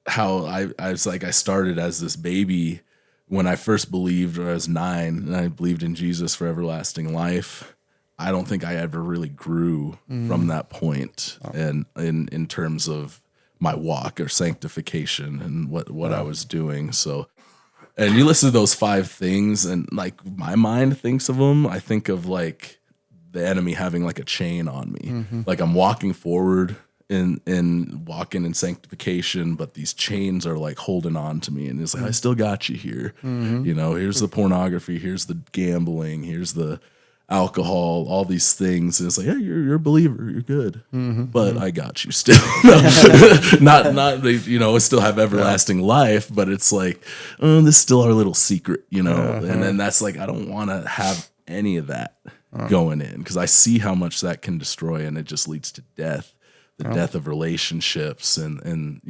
how I was like, I started as this baby when I first believed when I was 9 and I believed in Jesus for everlasting life. I don't think I ever really grew from that point. And in terms of my walk or sanctification and what I was doing. So, and you listen to those 5 things and like my mind thinks of them. I think of like the enemy having like a chain on me. Like I'm walking forward in walking in sanctification, but these chains are like holding on to me. And it's like, I still got you here. Here's the pornography, here's the gambling, here's the alcohol, all these things. And it's like, yeah, you're a believer, you're good, but I got you still. not still have everlasting life, but it's like, this is still our little secret, and then that's like, I don't want to have any of that going in because I see how much that can destroy, and it just leads to death, the death of relationships, and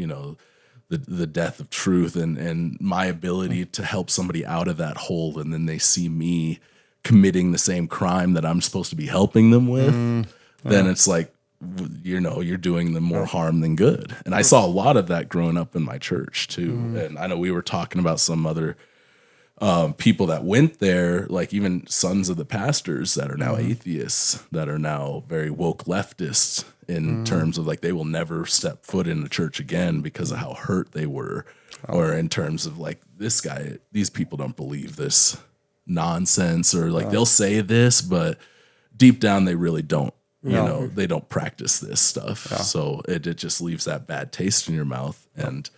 the death of truth, and my ability to help somebody out of that hole, and then they see me committing the same crime that I'm supposed to be helping them with, then it's like, you're doing them more harm than good. And I saw a lot of that growing up in my church too. And I know we were talking about some other people that went there, like even sons of the pastors that are now atheists, that are now very woke leftists in terms of like they will never step foot in the church again because of how hurt they were, or in terms of like these people don't believe this nonsense, or like they'll say this, but deep down they really don't. You know, they don't practice this stuff. So it just leaves that bad taste in your mouth. And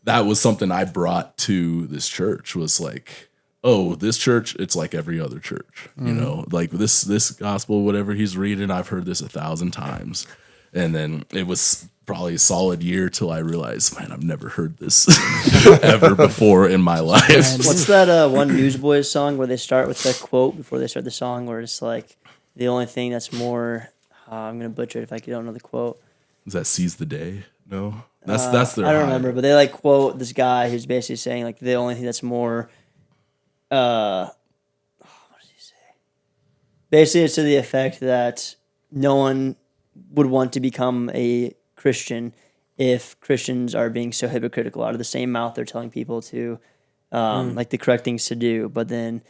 that was something I brought to this church, was like, oh, this church, it's like every other church, you know, like this gospel, whatever he's reading, I've heard this 1,000 times. And then it was probably a solid year till I realized, man, I've never heard this ever before in my life. What's that one Newsboys song where they start with the quote before they start the song, where it's like, the only thing that's more, I'm going to butcher it if I don't know the quote. Is that Seize the Day? No? That's their I don't remember, but they like quote this guy who's basically saying like the only thing that's more, what does he say? Basically, it's to the effect that no one would want to become a Christian if Christians are being so hypocritical. Out of the same mouth, they're telling people to, like the correct things to do, but then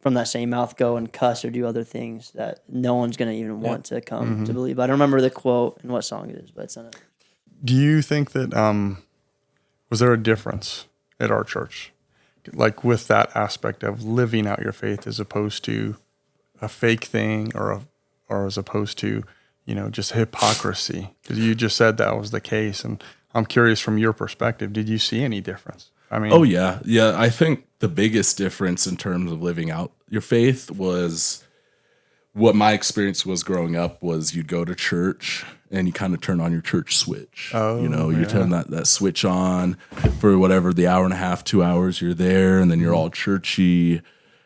from that same mouth go and cuss or do other things that no one's going to even want to come to believe. I don't remember the quote and what song it is, but it's on it. Do you think that, was there a difference at our church? Like with that aspect of living out your faith as opposed to a fake thing, or as opposed to, you know, just hypocrisy? Because you just said that was the case. And I'm curious from your perspective, did you see any difference? I mean, oh yeah. Yeah. I think the biggest difference in terms of living out your faith was, what my experience was growing up was, you'd go to church and you kind of turn on your church switch. You know, you turn that switch on for whatever, the hour and a half, 2 hours you're there, and then you're all churchy.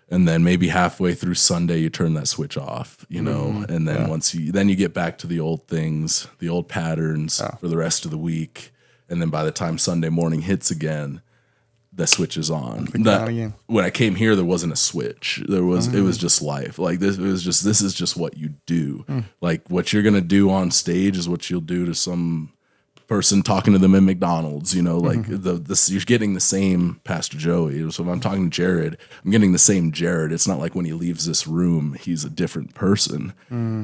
And then maybe halfway through Sunday, you turn that switch off, you know, and then then you get back to the old things, the old patterns for the rest of the week. And then by the time Sunday morning hits again, the switch is on. When I came here, there wasn't a switch. It was just life. Like this is just what you do. Like what you're gonna do on stage is what you'll do to some person talking to them in McDonald's. You know, like you're getting the same Pastor Joey. So if I'm talking to Jared, I'm getting the same Jared. It's not like when he leaves this room, he's a different person.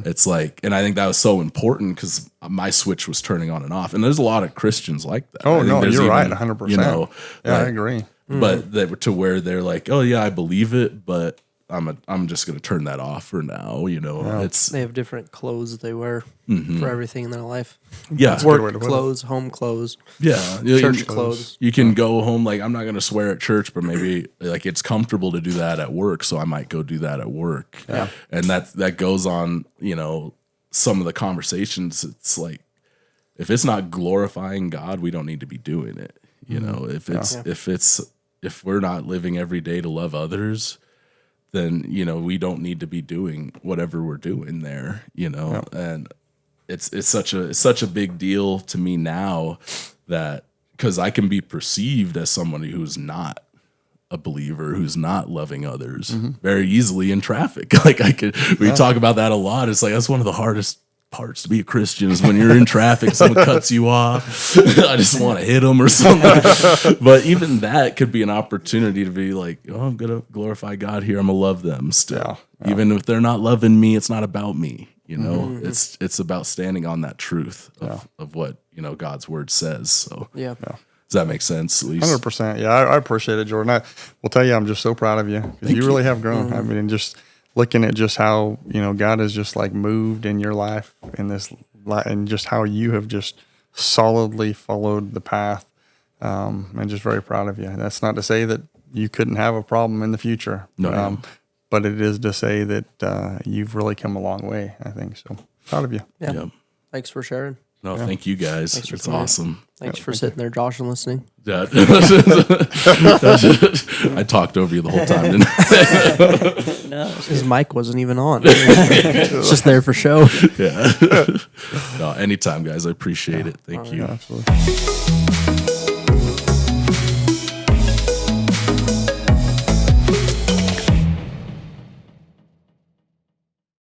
It's like, and I think that was so important because my switch was turning on and off. And there's a lot of Christians like that. Oh no, you're right, 100%. You know, yeah, I agree. But to where they're like, oh yeah, I believe it, but I'm just gonna turn that off for now. You know, they have different clothes that they wear for everything in their life. Yeah, work clothes, home clothes. Yeah, church clothes. You can go home like, I'm not gonna swear at church, but maybe like it's comfortable to do that at work, so I might go do that at work. Yeah, and that goes on. You know, some of the conversations. It's like, if it's not glorifying God, we don't need to be doing it. You know, if we're not living every day to love others, then, you know, we don't need to be doing whatever we're doing there, you know. And it's such a big deal to me now, that because I can be perceived as somebody who's not a believer, who's not loving others very easily in traffic. Like we talk about that a lot. It's like, that's one of the hardest parts to be a Christian, is when you're in traffic, someone cuts you off. I just want to hit them or something. But even that could be an opportunity to be like, oh, I'm going to glorify God here. I'm going to love them still. Even if they're not loving me, it's not about me. You know, it's about standing on that truth of what, you know, God's word says. So does that make sense? At least 100%. Yeah, I appreciate it, Jordan. I will tell you, I'm just so proud of you, because you really have grown. I mean, just looking at just how, you know, God has just like moved in your life in this, and just how you have just solidly followed the path. And just very proud of you. That's not to say that you couldn't have a problem in the future. But it is to say that you've really come a long way, I think. So proud of you. Yeah. Thanks for sharing. No, thank you guys. It's awesome. Thanks for sitting there, Josh, and listening. Yeah. I talked over you the whole time, didn't I? No, his mic wasn't even on. It's just there for show. Yeah. No, anytime, guys. I appreciate it. Thank you. Absolutely.